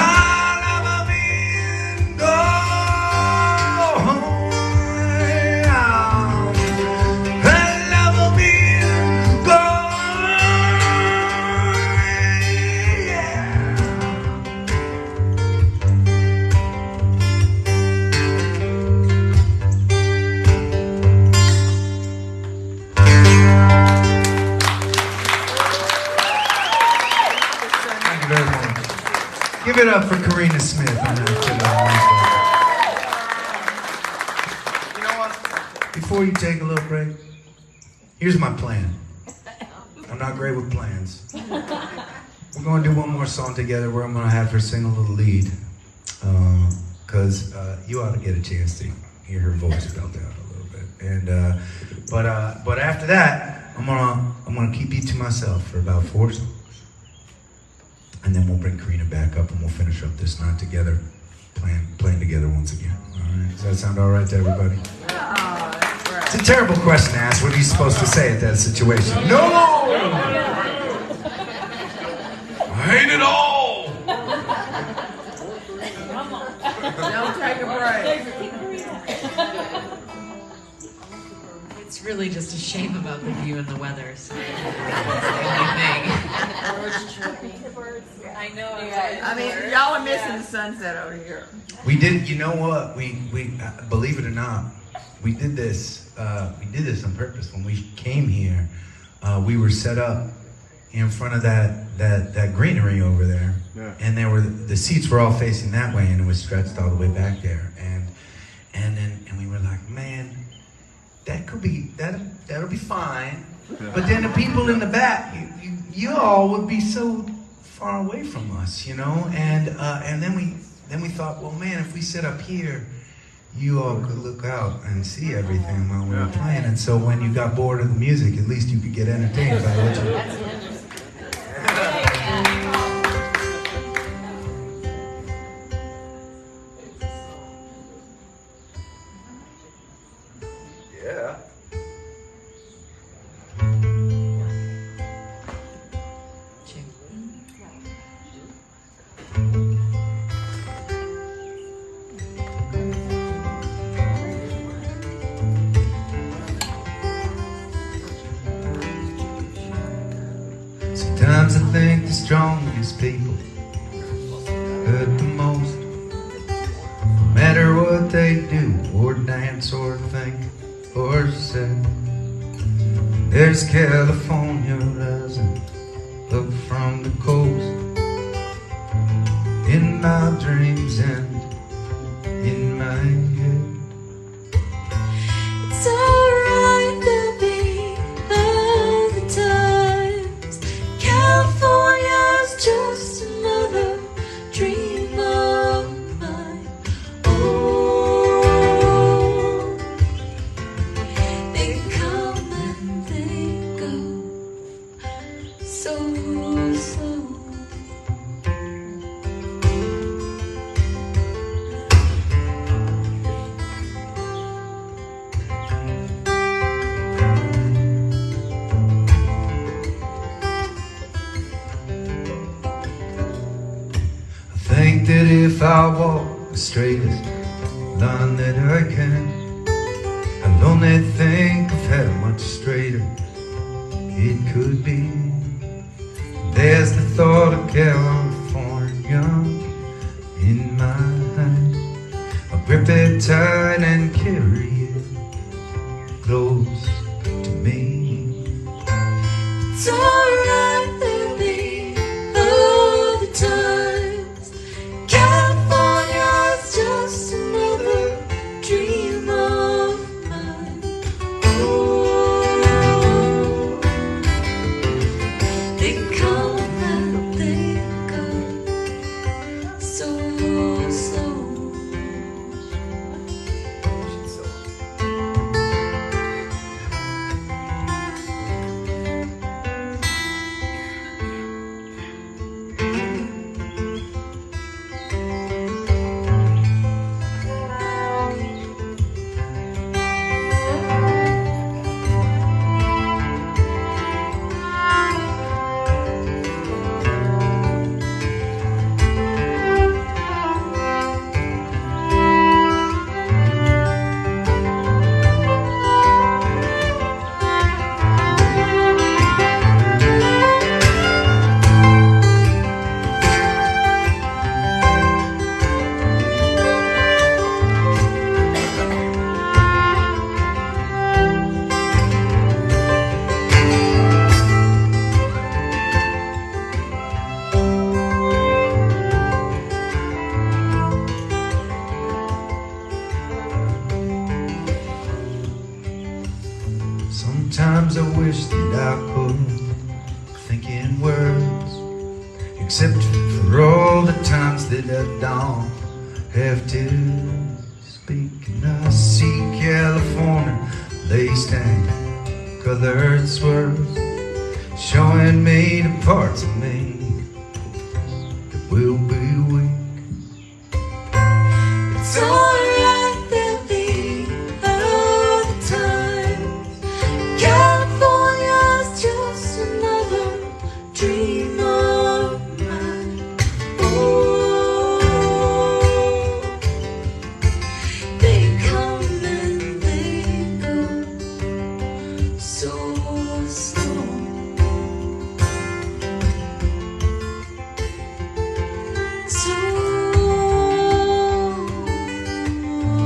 love me. Give it up for Corinna Smith on that. You know what? Before you take a little break, here's my plan. I'm not great with plans. We're going to do one more song together where I'm going to have her sing a little lead. Because you ought to get a chance to hear her voice belt out a little bit. And but after that, I'm gonna keep you to myself for about 4 songs. And then we'll bring Corinna back up and we'll finish up this night together, playing together once again. All right? Does that sound all right to everybody? It's a terrible question to ask. What are you supposed to say at that situation? No! I hate it all! Don't take a break. It's really just a shame about the view and the weather. So that's the only thing. I know. I mean, y'all are missing the sunset over here. We did. You know what? We believe it or not, we did this. We did this on purpose. When we came here, we were set up in front of that greenery over there, and there were the seats were all facing that way, and it was stretched all the way back there, and we were like, man, that'll be fine. But then the people in the back, you all would be so far away from us, you know. And then we thought, well, man, if we sit up here, you all could look out and see everything while we were playing. And so when you got bored of the music, at least you could get entertained by what you. Yeah. Sometimes I think the strongest people hurt the most. No matter what they do, or dance, or think, or say. There's California rising up from the coast. In my dreams and in my head. It's alright, there'll be other times. California's just another dream of mine. Oh, they come and they go so slow. Think that if I walk the straightest line that I can, I'll only think of how much straighter it could be. There's the thought of California in my hand. I'll grip it tight and carry it close to me. It's alright, there'll be other times. California's just another dream of mine. Oh, they come and they go so slow. Sometimes I wish that I could think in words, except for all the times that I don't have to speak. And I see California laced in colored swirls, showing me the parts of me that will be weak. It's alright, there'll be other times. California's just another dream of mine. Oh, they come and they go so slow.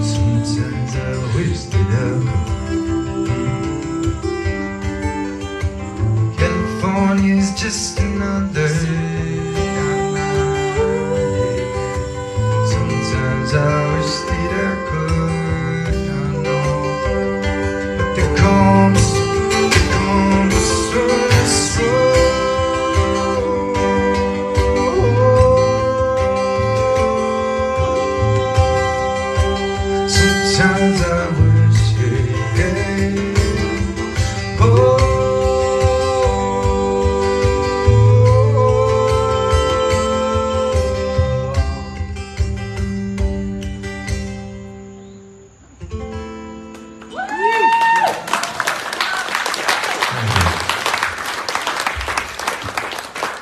Sometimes I wish that I could. California's just another. Sometimes I wish that I could. I know, but they come so slow. Sometimes I wish, yeah. Oh.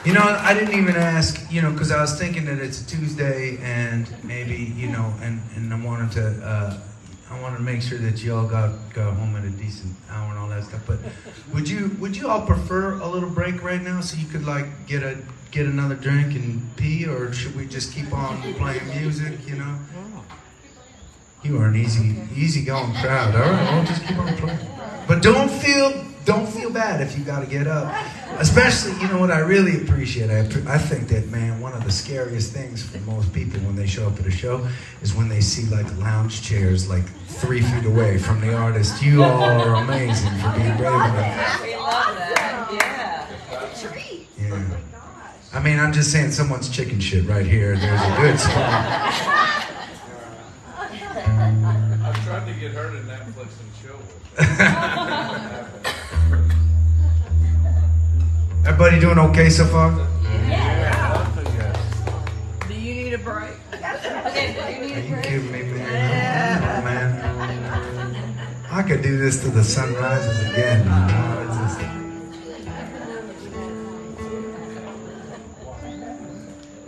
You know, I didn't even ask, you know, because I was thinking that it's a Tuesday and maybe, you know, and I wanted to make sure that you all got home at a decent hour and all that stuff. But would you all prefer a little break right now so you could like get another drink and pee, or should we just keep on playing music? You know, you are an easy going crowd. All right, we'll just keep on playing. But don't feel don't feel bad if you got to get up. Especially, you know what I really appreciate? I think that, man, one of the scariest things for most people when they show up at a show is when they see like lounge chairs like 3 feet away from the artist. You all are amazing for being brave enough. We love that. Yeah. Yeah. I mean, I'm just saying someone's chicken shit right here. There's a good spot. I've tried to get her to Netflix and chill with Everybody doing okay so far? Yeah. Do you need a break? Okay, do you need Are a you break? kidding me, man? No, man. I could do this till the sun rises again. You know? It's just...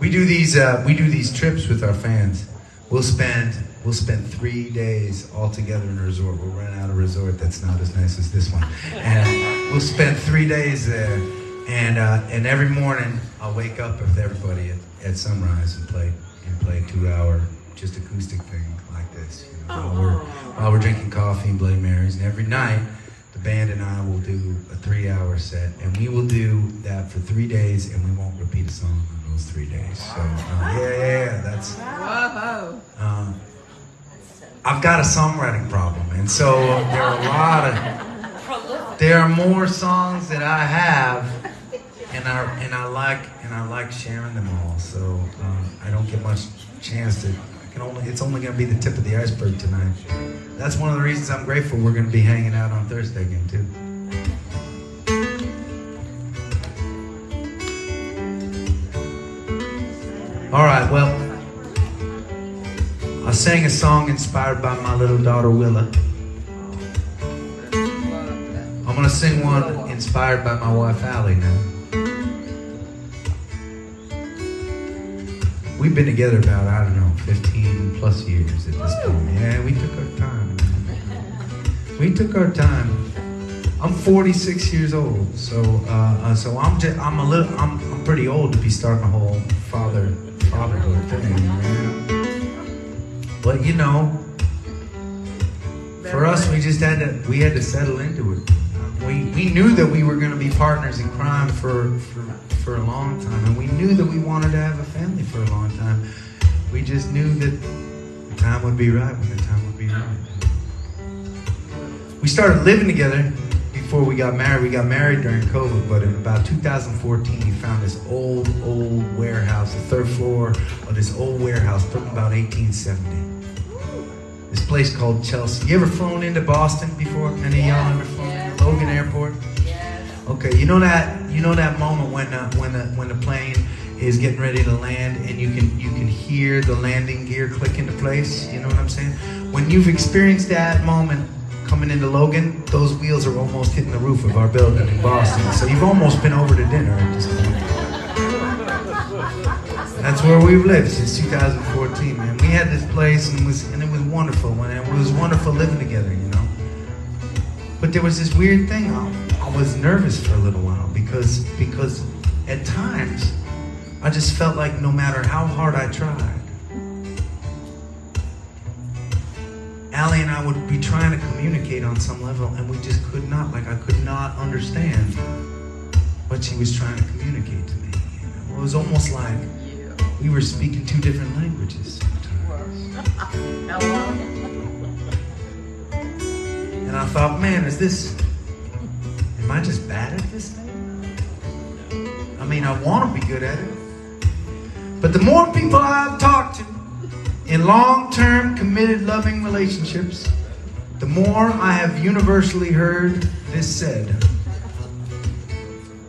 We do these trips with our fans. We'll spend 3 days all together in a resort. We'll rent out a resort that's not as nice as this one, and we'll spend 3 days there. And every morning I'll wake up with everybody at sunrise and play a 2-hour just acoustic thing like this. You know, while we're drinking coffee and Bloody Marys. And every night the band and I will do a 3-hour set, and we will do that for 3 days, and we won't repeat a song in those 3 days. So that's. Whoa. I've got a songwriting problem, and so there are more songs that I have, and I like sharing them all. So I don't get much chance to. It's only going to be the tip of the iceberg tonight. That's one of the reasons I'm grateful we're going to be hanging out on Thursday again too. All right, well, I sang a song inspired by my little daughter Willa. I'm going to sing one inspired by my wife Allie now. We've been together about, I don't know, 15 plus years at this point. Yeah, we took our time. We took our time. I'm 46 years old, so I'm pretty old to be starting a whole fatherhood thing. But you know, for us, we had to settle into it. We knew that we were going to be partners in crime for a long time, and we knew that we wanted to have a family for a long time. We just knew that the time would be right when the time would be right. We started living together before we got married. We got married during COVID, but in about 2014, we found this old warehouse, the 3rd floor of this old warehouse from about 1870. This place called Chelsea. You ever flown into Boston before? Any of y'all ever flown into Logan Airport? Okay, you know that moment when the plane is getting ready to land and you can hear the landing gear click into place. You know what I'm saying? When you've experienced that moment coming into Logan, those wheels are almost hitting the roof of our building in Boston. So you've almost been over to dinner at this point. That's where we've lived since 2014, man. We had this place and it was wonderful, and it was wonderful living together, you know. But there was this weird thing. I was nervous for a little while because at times I just felt like no matter how hard I tried, Allie and I would be trying to communicate on some level, and we just could not. Like, I could not understand what she was trying to communicate to me. You know? It was almost like we were speaking 2 different languages sometimes. And I thought, man, am I just bad at this thing? I mean, I want to be good at it. But the more people I've talked to in long-term, committed, loving relationships, the more I have universally heard this said.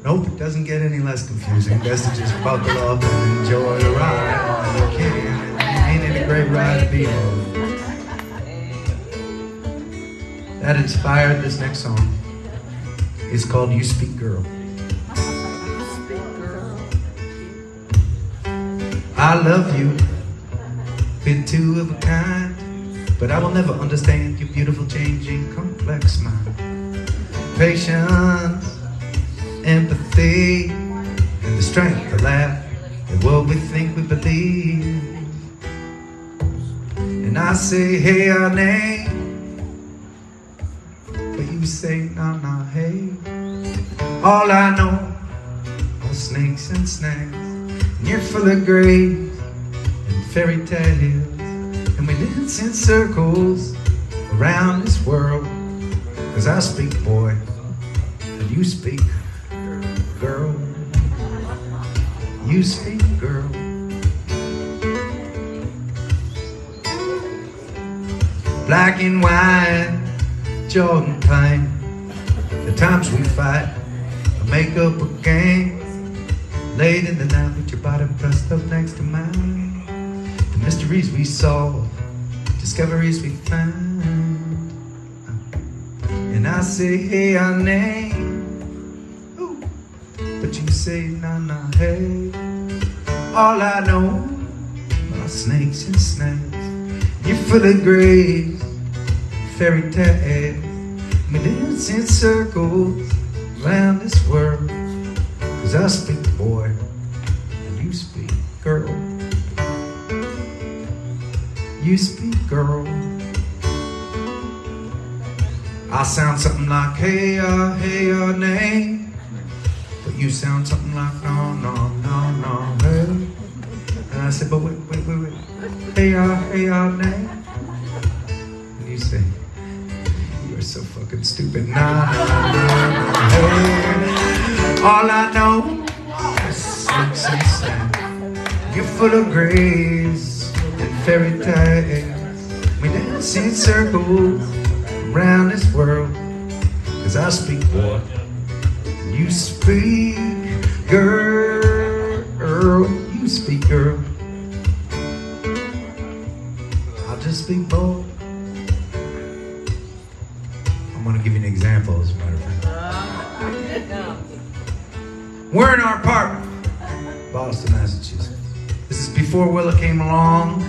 Nope, it doesn't get any less confusing. Best to just buckle up and enjoy the ride while you can. Ain't it a great ride to be on? That inspired this next song. It's called You Speak Girl. I love you, been 2 of a kind, but I will never understand your beautiful, changing, complex mind. Patience, empathy, and the strength to laugh at what we think we believe. And I say, hey, our name, but you say, nah, nah, hey. All I know are snakes and snags. And you're full of graves and fairy tales. And we dance in circles around this world. 'Cause I speak boy and you speak girl. You speak girl. Black and white, Jordan pine. The times we fight, I make up a game. Late in the night with your body pressed up next to mine. The mysteries we solve, discoveries we find. And I say, hey, our name. Ooh. But you say, nah, nah, hey. All I know are snakes and snags. You're full of graves, fairy tales. We dance in circles around this world. 'Cause I speak boy and you speak girl. You speak girl. I sound something like hey, name. But you sound something like no, no, no, no, hey. And I said, but wait. Hey, name. And you say, you're so fucking stupid. Nah, hey. All I know is snakes and snags. You're full of grace and fairy tales. We dance in circles around this world. 'Cause I speak boy, and you speak girl. You speak girl. I'll just speak boy. I'm gonna give you an example as a matter of fact. We're in our apartment, Boston, Massachusetts. This is before Willa came along.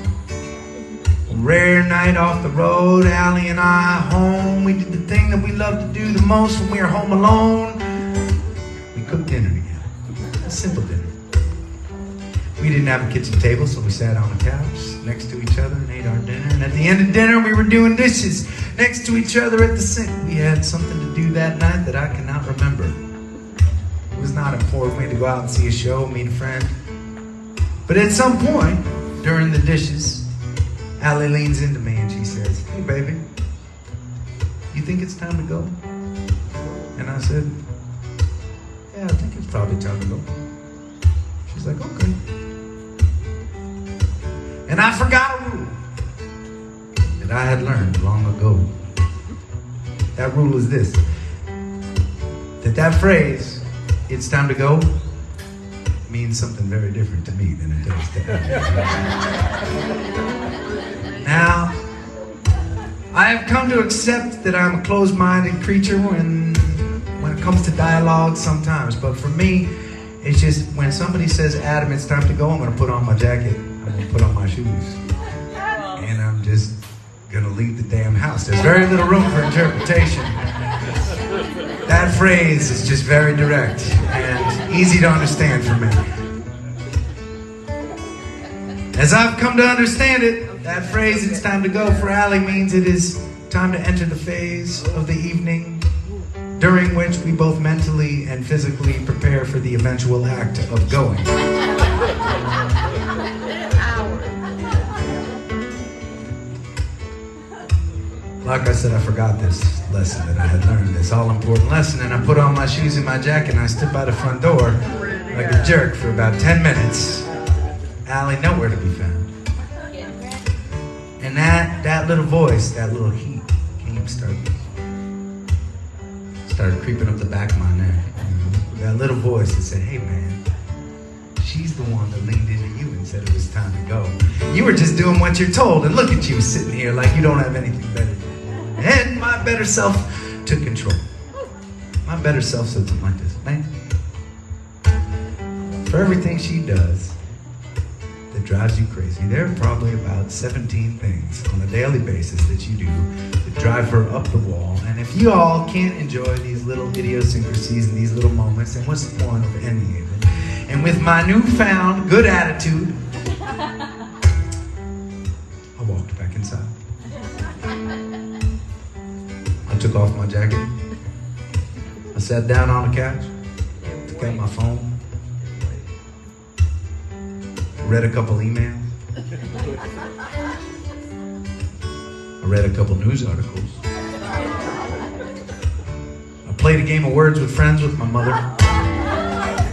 A rare night off the road, Allie and I home. We did the thing that we love to do the most when we were home alone. We cooked dinner together, a simple dinner. We didn't have a kitchen table, so we sat on the couch next to each other and ate our dinner. And at the end of dinner, we were doing dishes next to each other at the sink. We had something to do that night that I cannot remember. It was not important. We had to go out and see a show, meet a friend. But at some point, during the dishes, Allie leans into me and she says, hey, baby, you think it's time to go? And I said, yeah, I think it's probably time to go. She's like, okay. And I forgot a rule that I had learned long ago. That rule is this, that phrase, it's time to go, means something very different to me than it does to others. Now, I have come to accept that I'm a closed-minded creature when it comes to dialogue sometimes, but for me, it's just when somebody says, Adam, it's time to go, I'm going to put on my jacket, I'm going to put on my shoes, and I'm just going to leave the damn house. There's very little room for interpretation. That phrase is just very direct and easy to understand for me. As I've come to understand it, that phrase, it's time to go, for Allie means it is time to enter the phase of the evening during which we both mentally and physically prepare for the eventual act of going. Like I said, I forgot this lesson that I had learned, this all-important lesson, and I put on my shoes and my jacket and I stood by the front door like a jerk for about 10 minutes. Allie nowhere to be found. And that little voice, that little heat came, started creeping up the back of my neck. That little voice that said, hey man, she's the one that leaned into you and said it was time to go. You were just doing what you're told, and look at you sitting here like you don't have anything better to do. And my better self took control. My better self said something like this, man, for everything she does that drives you crazy, there are probably about 17 things on a daily basis that you do that drive her up the wall. And if you all can't enjoy these little idiosyncrasies and these little moments, then what's the point of any of it? And with my newfound good attitude, I walked back inside. I took off my jacket. I sat down on the couch. took out my phone, read a couple emails. I read a couple news articles. I played a game of words with friends with my mother.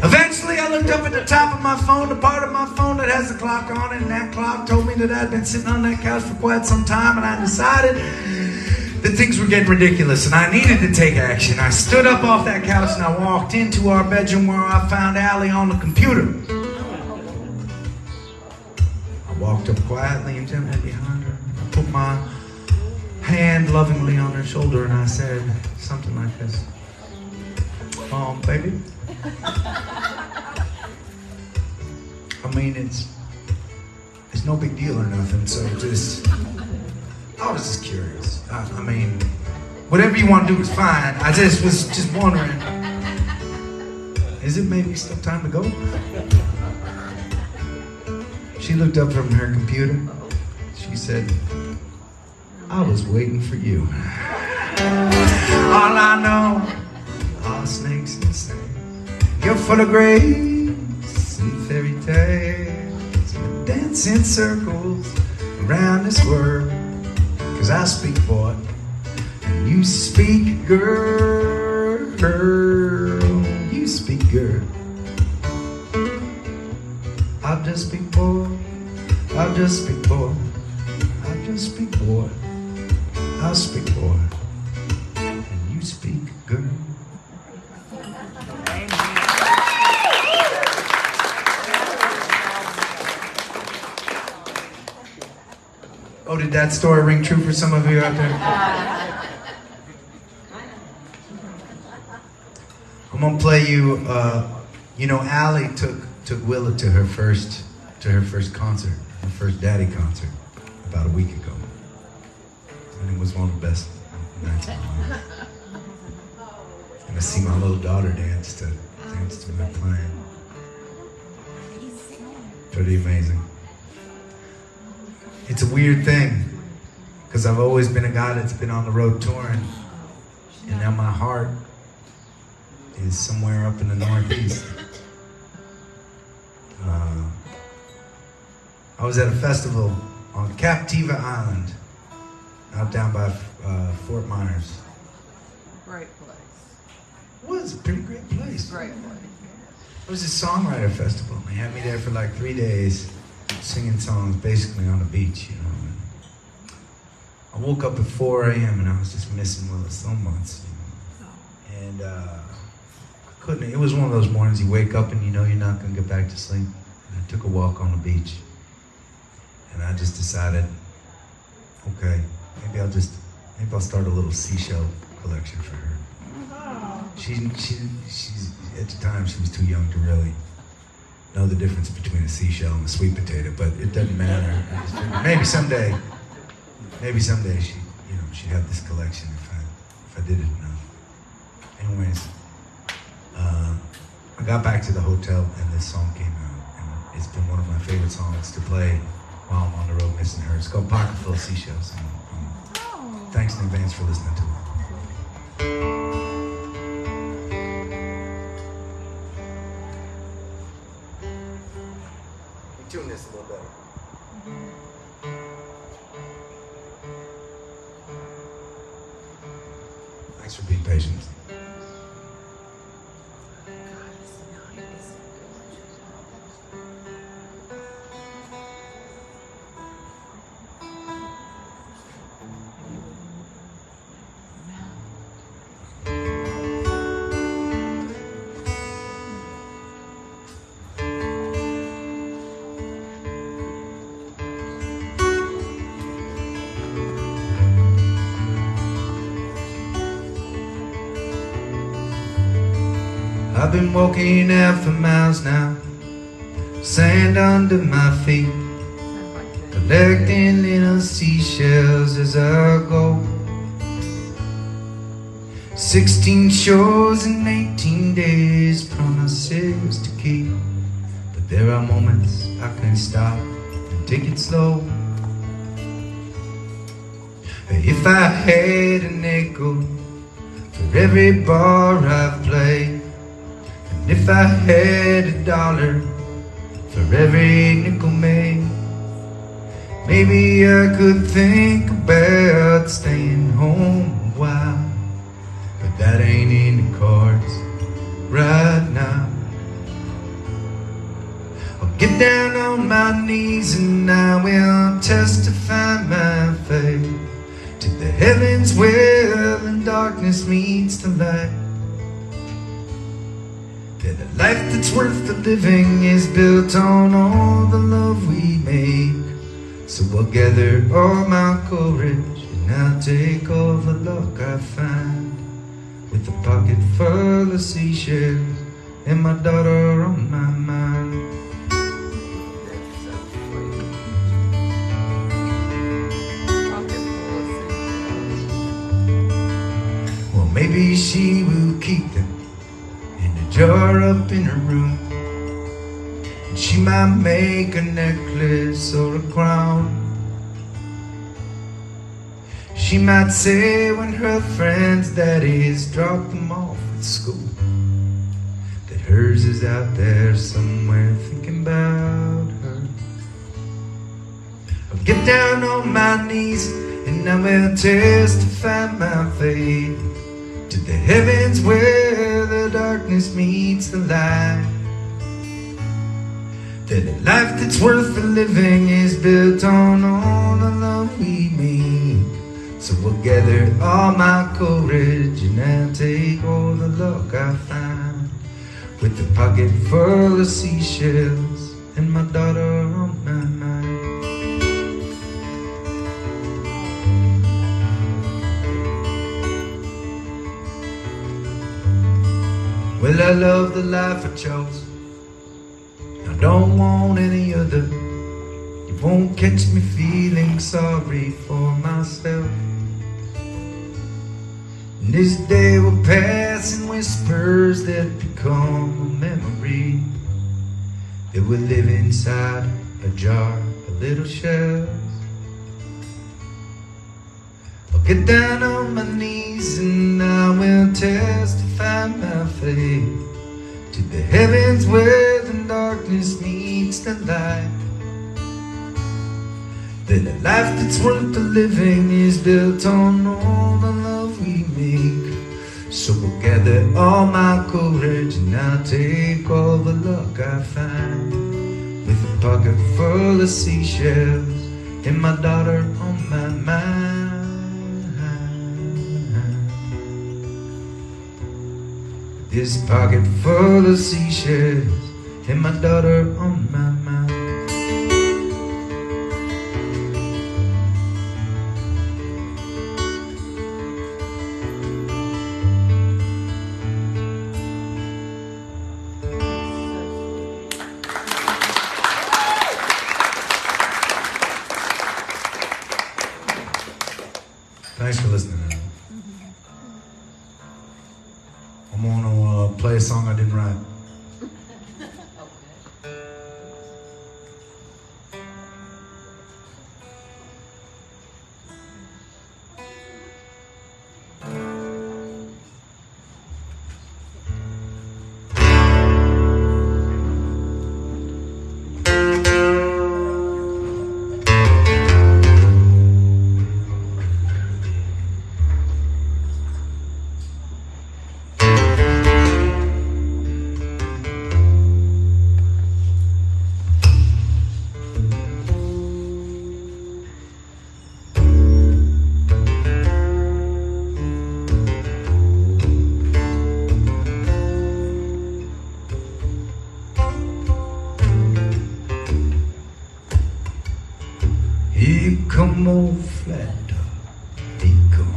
Eventually, I looked up at the top of my phone, the part of my phone that has the clock on it, and that clock told me that I'd been sitting on that couch for quite some time, and I decided that things were getting ridiculous, and I needed to take action. I stood up off that couch, and I walked into our bedroom where I found Allie on the computer. I walked up quietly and gently behind her. I put my hand lovingly on her shoulder, and I said something like this. Baby? I mean, it's no big deal or nothing, so I was just curious. I mean, whatever you want to do is fine. I was just wondering, is it maybe still time to go? She looked up from her computer. She said, I was waiting for you. All I know are snakes and snakes. You're full of grace and fairy tales. We dance in circles around this world. 'Cause I speak boy and you speak girl. You speak girl. I'll just speak boy. I'll just speak boy. I'll just speak boy. I'll speak boy. And you speak girl. Oh, did that story ring true for some of you out there? I'm gonna play you. Allie took Willa to her first concert, her first daddy concert, about a week ago, and it was one of the best nights of my life. And I see my little daughter dance to my playing. Pretty amazing. It's a weird thing, because I've always been a guy that's been on the road touring, and now my heart is somewhere up in the Northeast. I was at a festival on Captiva Island, out down by Fort Myers. Great place. It was a pretty great place. Great place. It was a songwriter festival. They had me there for like 3 days, singing songs basically on the beach, you know. I woke up at 4 a.m. and I was just missing Willa so much, you know. And I couldn't. It was one of those mornings you wake up and you know you're not going to get back to sleep. And I took a walk on the beach, and I just decided, okay, maybe I'll start a little seashell collection for her. She's at the time she was too young to really know the difference between a seashell and a sweet potato, but it doesn't matter. Maybe someday she'd have this collection if I did it enough. Anyways, I got back to the hotel and this song came out, and it's been one of my favorite songs to play while I'm on the road missing her. It's called Pocketful of Seashells. And, thanks in advance for listening to it. Tune this a little better. Thanks for being patient. I've been walking out for miles now, sand under my feet, collecting little seashells as I go. 16 shores in 18 days, promises to keep, but there are moments I can stop and take it slow. If I had a nickel for every bar I've played, And if I had $1 for every nickel made, maybe I could think about staying home a while. But that ain't in the cards right now. I'll get down on my knees and I will testify my faith to the heavens where the darkness meets the light. That a life that's worth the living is built on all the love we make. So I'll gather all my courage and I'll take all the luck I find, with a pocket full of seashells and my daughter on my mind. Well, maybe she will keep them in a jar up in her room. She might make a necklace or a crown. She might say when her friends' daddies drop them off at school that hers is out there somewhere thinking about her. I'll get down on my knees and I will testify my faith to the heavens where the darkness meets the light. That a life that's worth the living is built on all the love we make. So we'll gather all my courage and I'll take all the luck I find, with a pocket full of seashells and my daughter on my mind. Well, I love the life I chose, I don't want any other. You won't catch me feeling sorry for myself. And this day will pass in whispers that become a memory that will live inside a jar of little shells. I'll get down on my knees and I will testify my faith to the heavens where the darkness meets the light. That a life that's worth the living is built on all the love we make. So we'll gather all my courage and I'll take all the luck I find, with a pocket full of seashells and my daughter on my mind. This pocket full of seashells and my daughter on my mind. Thanks for listening. I'm gonna play a song I didn't write. He come old flat, he come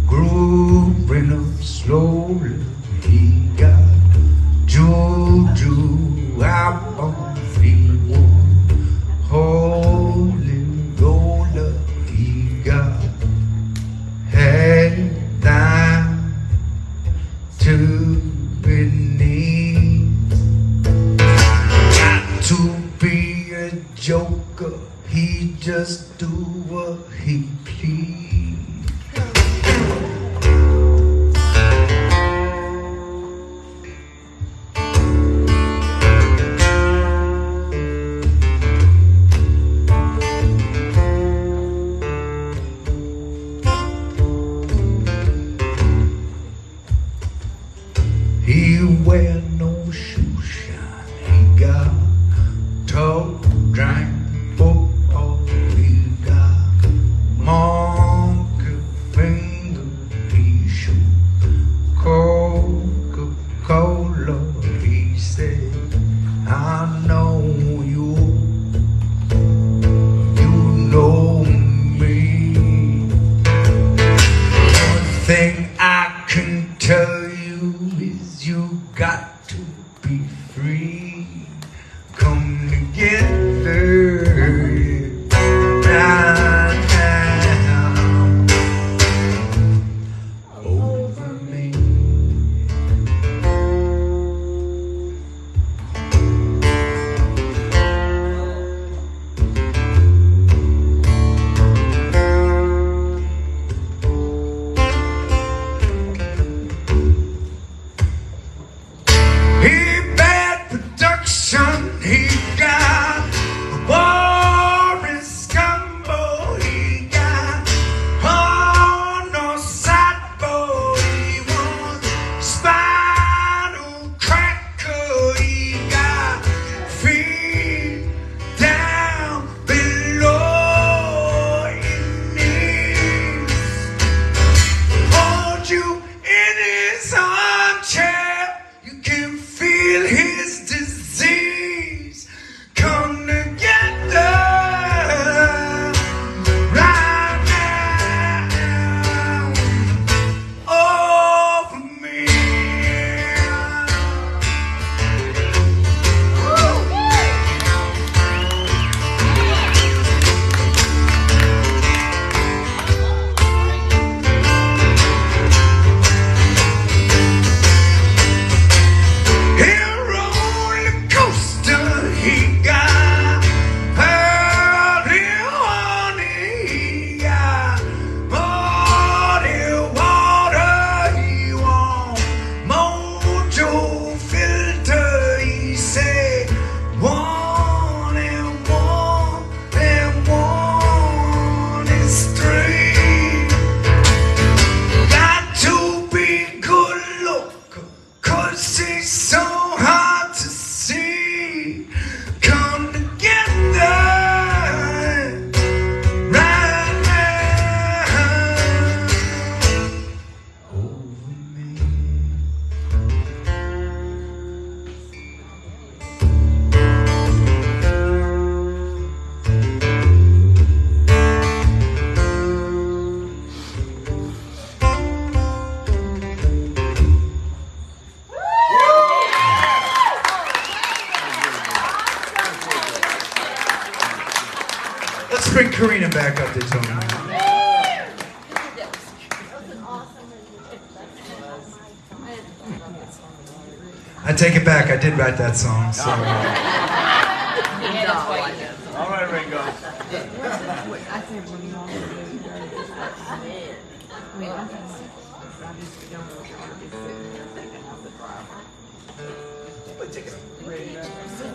growing up slowly. He got juju out on freewood, holy roller. He got head down to his knees. Got to be a joker, he just do what he please. to be free. Come together right now over me. He bad production, he got a Boris Gumbo, he got on no sideboard, he wants spinal cracker, he got feet down below his knees. Hold you in his armchair, you can feel his disease. Come together right now over me. Here roller coaster, he got early honey, he got muddy water, he want mojo filter, he say one and one and one is three. Got to be good look, 'cause he's so hard to see. Come together right now over me. Let's bring Corinna back up there, Tony. I take it back. I did write that song. So Yeah, that's why you did. All right, Ringo.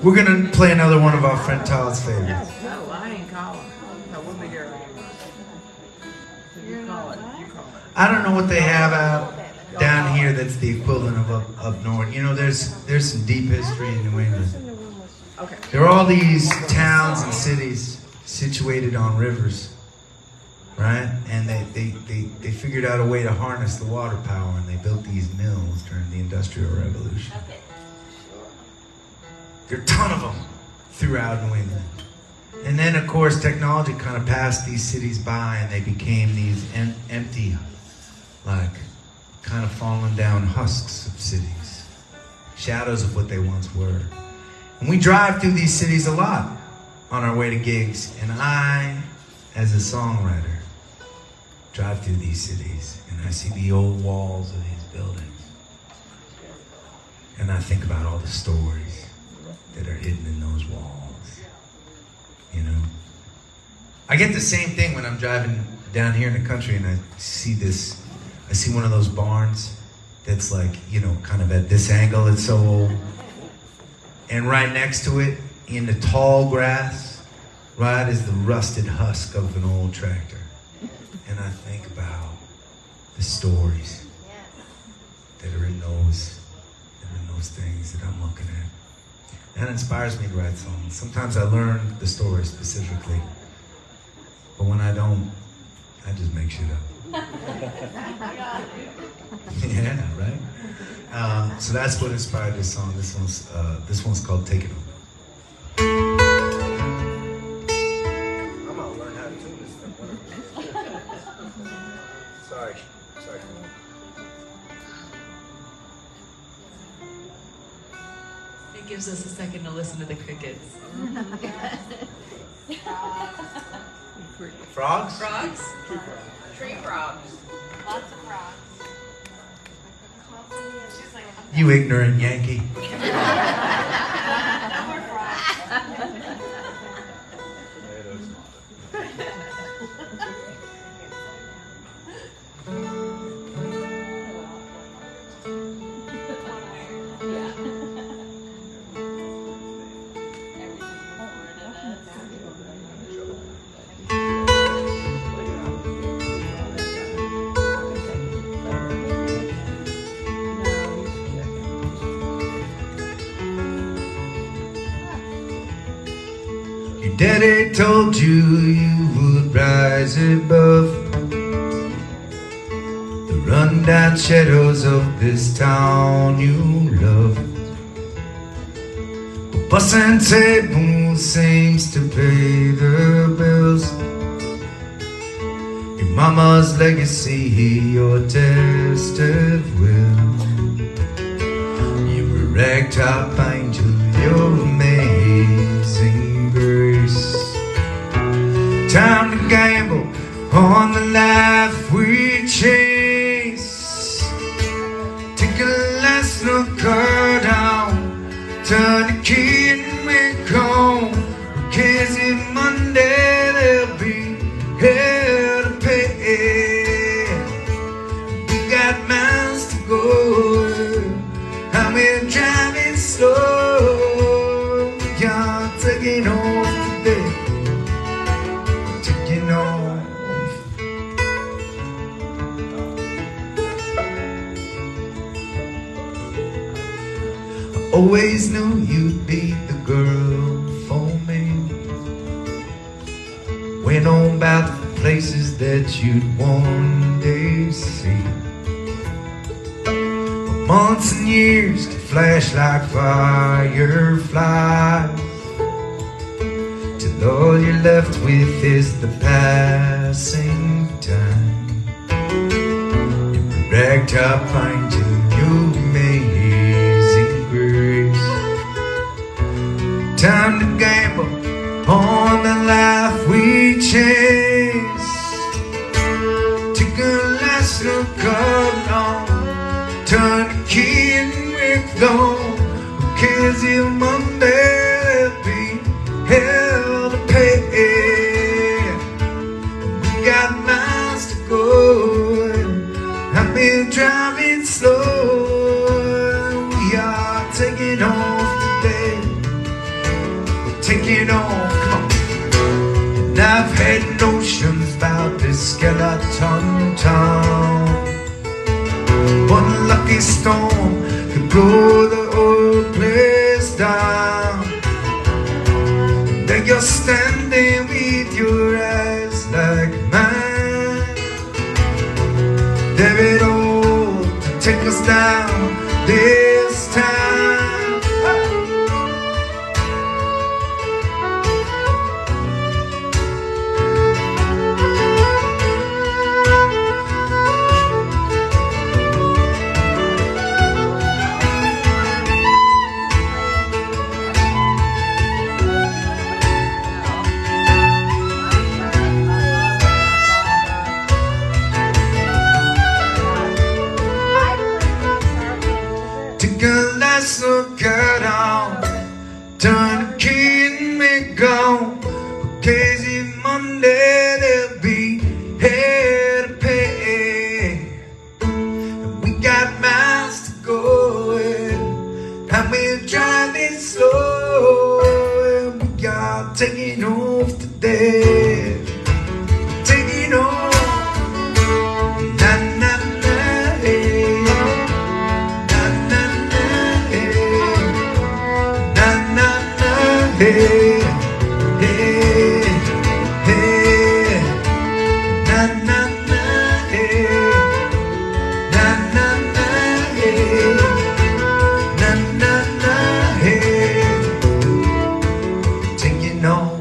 we're gonna play another one of our friend Todd's favorites. Oh, I ain't calling. No, we'll be here. You call it. I don't know what they have out down here that's the equivalent of up north. You know, there's some deep history in New England. Okay. There are all these towns and cities situated on rivers, right? And they figured out a way to harness the water power, and they built these mills during the Industrial Revolution. There are a ton of them throughout New England. And then, of course, technology kind of passed these cities by, and they became these empty, like, kind of fallen down husks of cities, shadows of what they once were. And we drive through these cities a lot on our way to gigs, and I, as a songwriter, drive through these cities, and I see the old walls of these buildings, and I think about all the stories that are hidden in those walls, you know? I get the same thing when I'm driving down here in the country, and I see one of those barns that's like, you know, kind of at this angle, it's so old. And right next to it, in the tall grass, right, is the rusted husk of an old tractor. And I think about the stories that are in those things that I'm looking at. That inspires me to write songs. Sometimes I learn the story specifically, but when I don't, I just make shit up. Yeah, right? So that's what inspired this song. This one's called Take It Over. I'm gonna learn how to tune this stuff. Sorry. It gives us a second to listen to the crickets. Frogs? Frogs? Tree frogs. Lots of frogs. You ignorant Yankee. No more frogs. Your daddy told you you would rise above the rundown shadows of this town you love. But busting tables seems to pay the bills. Your mama's legacy, your test of will. You're a ragtop angel, you're amazing grace. Time to gamble on the life we chase. Take a last look around, turn the key and we're gone. Cause if Monday there'll be hell to pay. We got miles to go, and we're driving slow. You're taking off today, taking off. I always knew you'd be the girl for me. Went on about the places that you'd one day see. For months and years to flash like fireflies, till all you're left with is the passing time. You're a ragtop angel, you're amazing grace. Time to gamble on the life we chase. Take a last look along, turn the key and we're gone. Cause if Monday there'll be hell to pay. We got miles to go, I've been driving slow. We are taking off today, we're taking off, come on. And I've had notions about this skeleton town. One lucky storm could blow the whole place down. And then you're standing with your eyes like mine. There it all to take us down this time. Take a last look around, turn the key and we're gone. Cause if Monday there'll be hell to pay. And we got miles to go, and we're driving slow. And we are taking off today, taking off. Na na na, hey. Hey, hey, hey, na na na, hey, na na na, hey, na na na, hey, taking on.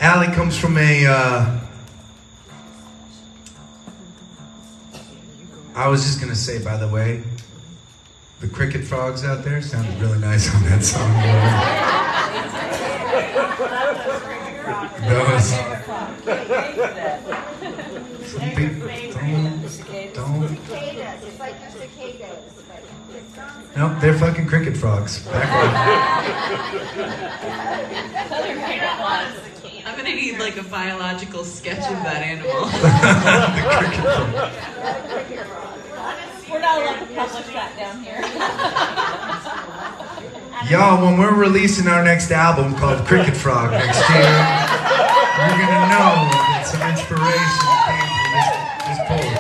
Allie comes from a, I was just gonna say, by the way, the cricket frogs out there sounded really nice on that song. Those. Some people don't. It's like your cicadas. Nope, they're fucking cricket frogs. I'm gonna need like a biological sketch of that animal. We're not allowed to publish that down here. Y'all, when we're releasing our next album called Cricket Frog next year, you're gonna know that some inspiration came from this poem.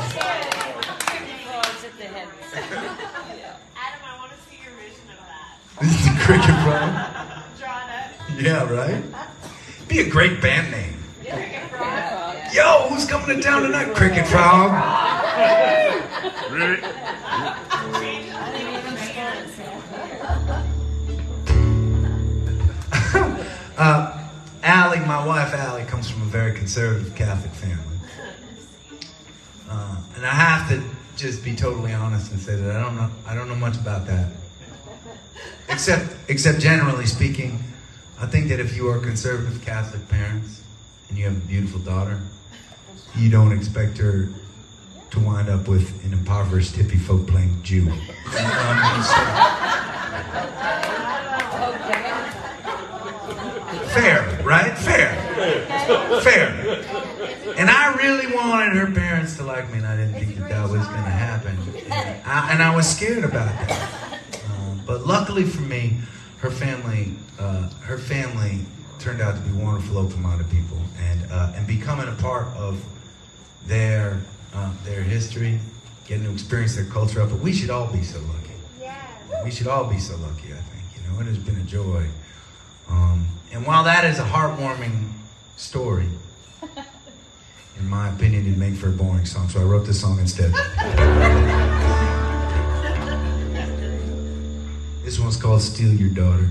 Adam, I want to see your vision of that. This is the Cricket Frog? Drawn it. Yeah, right? Be a great band name. Cricket frog. Yo, who's coming to town tonight? Cricket Frog. Really? Allie, my wife Allie, comes from a very conservative Catholic family. And I have to just be totally honest and say that I don't know much about that. Except generally speaking, I think that if you are conservative Catholic parents and you have a beautiful daughter, you don't expect her to wind up with an impoverished hippie folk playing Jew. Fair, right? Fair. And I really wanted her parents to like me, and I didn't think that was going to happen. And I was scared about that. But luckily for me, her family turned out to be wonderful, open-minded people, and becoming a part of their history, getting to experience their culture. But we should all be so lucky. We should all be so lucky. I think it has been a joy. And while that is a heartwarming story, in my opinion, it'd make for a boring song, so I wrote this song instead. This one's called Steal Your Daughter.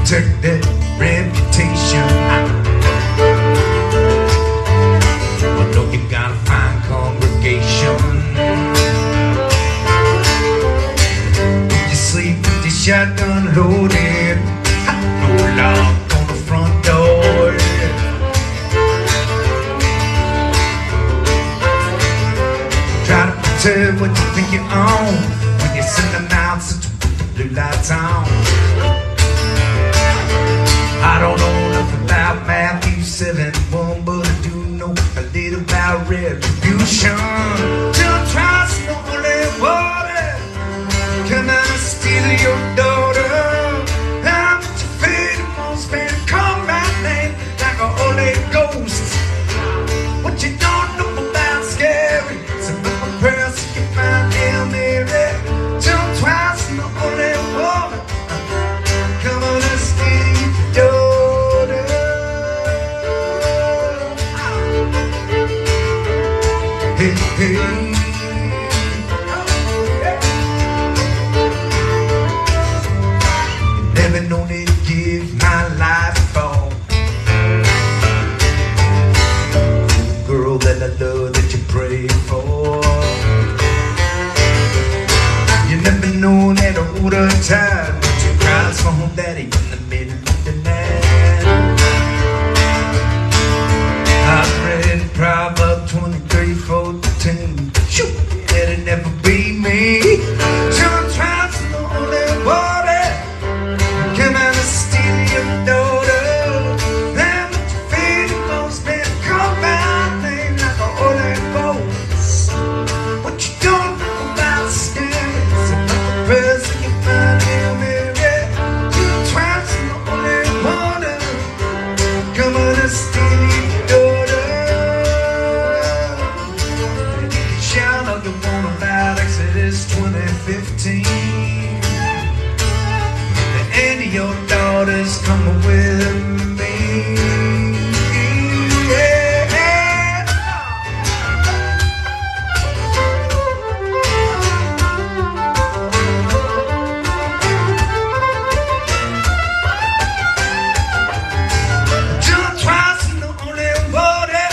Protect that reputation. I know you got a fine congregation. When you sleep with your shotgun loaded, no lock on the front door. Try to protect what you think you own when you send them out to put the blue lights on. I don't know nothing about Matthew 7:1, but I do know a little about retribution. Don't trust no holy water. Can I steal your daughter? I'm at your feet, most man, call my name like a Holy Ghost. What you don't know about scary? Some of my prayers you can find Hail Mary. Don't trust no holy water. Come on and steal your daughter. Hey, hey. You never known it, give my life for. Girl that I love, that you pray for. You never know that I would have tired. Cries for home daddy in the middle of the night. I've read Proverbs 23:14. Shoot, it'll never be me. John tries to know that water. Come out and steal your daughter. Then with your feet and most men call my name like a Holy Ghost. What you don't know about scams and the person you find in me. Come on and steal your daughter. come with me. Yeah. Jump twice in the only water.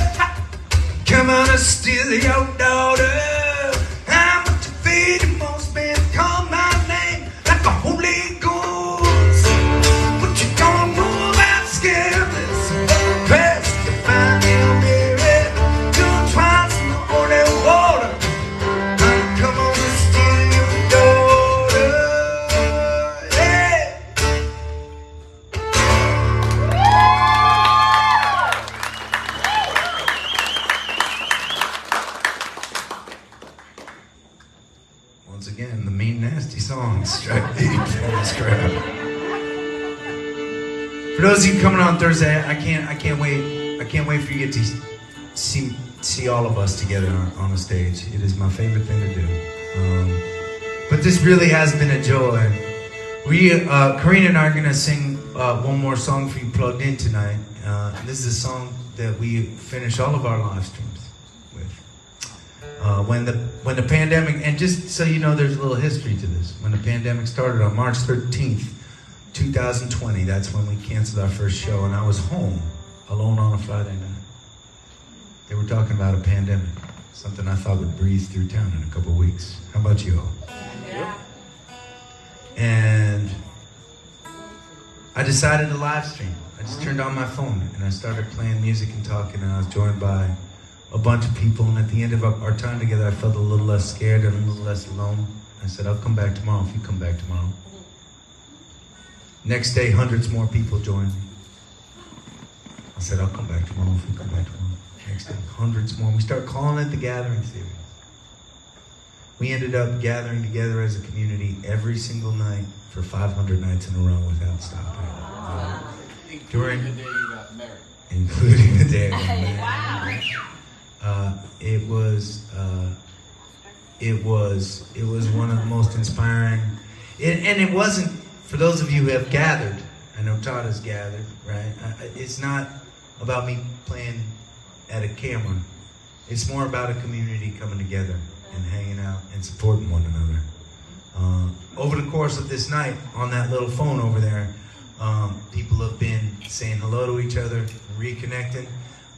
Come on and steal your daughter. I'm at your feet, most men call my name like a Holy Ghost. But you don't move out scared. Press to find your mirror. Jump twice in the only water. Come on and steal your daughter. Yeah. Once again, the mean, nasty songs strike deep in this crowd. For those of you coming on Thursday, I can't wait for you to get to see all of us together on a stage. It is my favorite thing to do. But this really has been a joy. Corinna and I are gonna sing one more song for you plugged in tonight. And this is a song that we finish all of our live streams with. When the pandemic, and just so you know, there's a little history to this. When the pandemic started on March 13th, 2020, that's when we canceled our first show, and I was home alone on a Friday night. They were talking about a pandemic, something I thought would breeze through town in a couple weeks. How about you all? Yeah. And I decided to live stream. I just turned on my phone and I started playing music and talking, and I was joined by a bunch of people, and at the end of our time together, I felt a little less scared and a little less alone. I said, I'll come back tomorrow if you come back tomorrow. Next day, hundreds more people joined me. I said, I'll come back tomorrow if you come back tomorrow. Next day, hundreds more. We start calling it the Gathering Series. We ended up gathering together as a community every single night for 500 nights in a row without stopping. Including the day you got married. Including the day I got married. Wow. It was one of the most inspiring, and it wasn't, for those of you who have gathered, I know Todd has gathered, right? It's not about me playing at a camera. It's more about a community coming together and hanging out and supporting one another. Over the course of this night, on that little phone over there, people have been saying hello to each other, reconnecting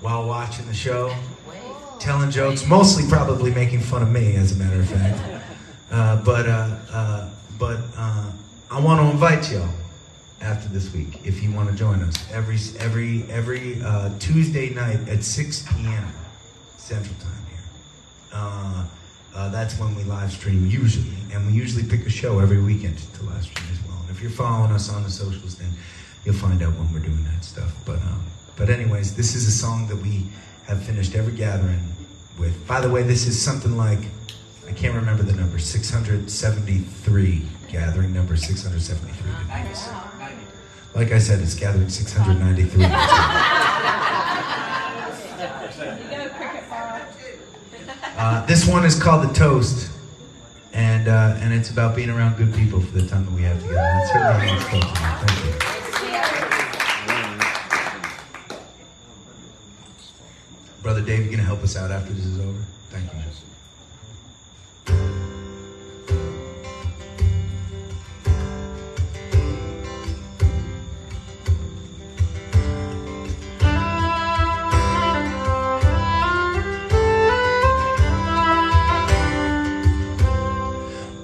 while watching the show, telling jokes, mostly probably making fun of me, as a matter of fact. But I want to invite y'all after this week, if you want to join us, every Tuesday night at 6 p.m. Central Time here. That's when we live stream usually, and we usually pick a show every weekend to live stream as well. And if you're following us on the socials, then you'll find out when we're doing that stuff. But anyways, this is a song that we have finished every gathering with. By the way, this is something like, I can't remember the number, 673, gathering number 673. Like I said, it's gathering 693. This one is called The Toast, and it's about being around good people for the time that we have together. That's certainly how it's felt to me. Thank you. Brother Dave, you gonna help us out after this is over? Thank you.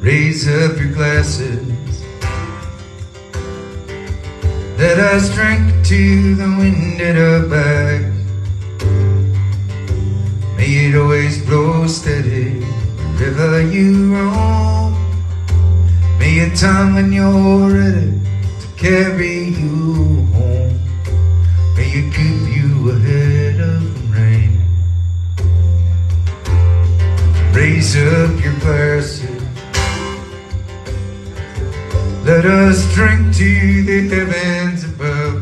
Raise up your glasses. Let us drink to the wind at our back. May it always blow steady wherever you roam. May a time when you're ready to carry you home. May it keep you ahead of the rain. Raise up your glasses. Let us drink to the heavens above.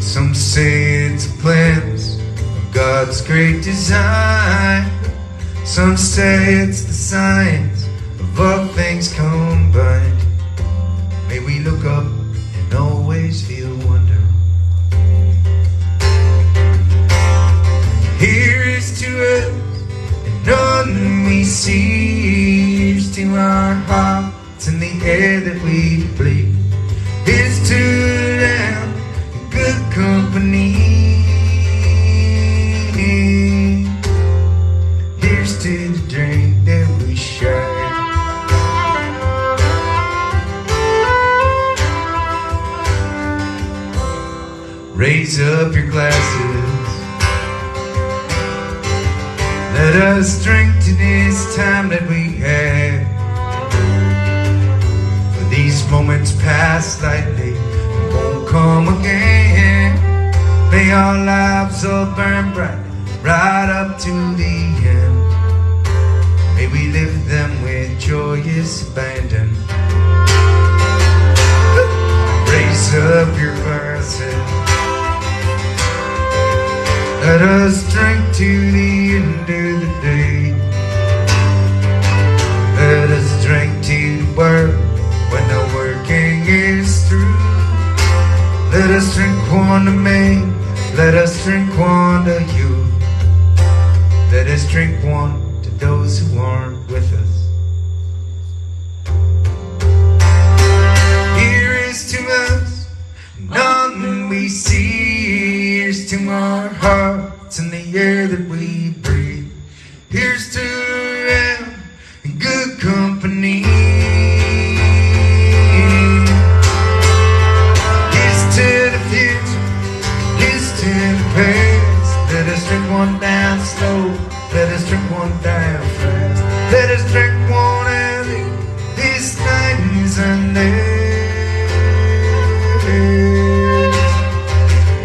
Some say it's a glimpse of God's great design. Some say it's the signs of all things combined. May we look up and always feel wonder. Here is to us, and none we see. Here's to our hearts and the air that we breathe. Here's to them, good company. Here's to the drink that we share. Raise up your glasses. Let us drink to this time that we had. For these moments pass lightly and won't come again. May our lives all burn bright, right up to the end. May we live them with joyous abandon. Raise up your glasses. Let us drink to the end of the day. Let us drink to the world when the working is through. Let us drink one to me. Let us drink one to you. Let us drink one to those who aren't with us. Here is to us, none we see. Here's to our hearts and the air that we breathe. Here's to them, good company. Here's to the future, here's to the past. Let us drink one down slow, let us drink one down fast. Let us drink one early, this night is unless.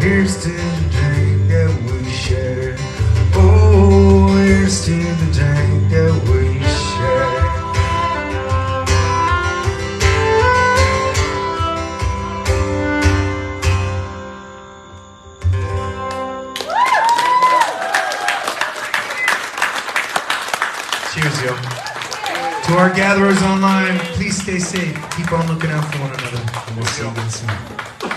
Here's to the drink that we share. Oh, here's to the drink that we share. Cheers, yo. To our gatherers online, please stay safe. Keep on looking out for one another, and we'll see you again soon.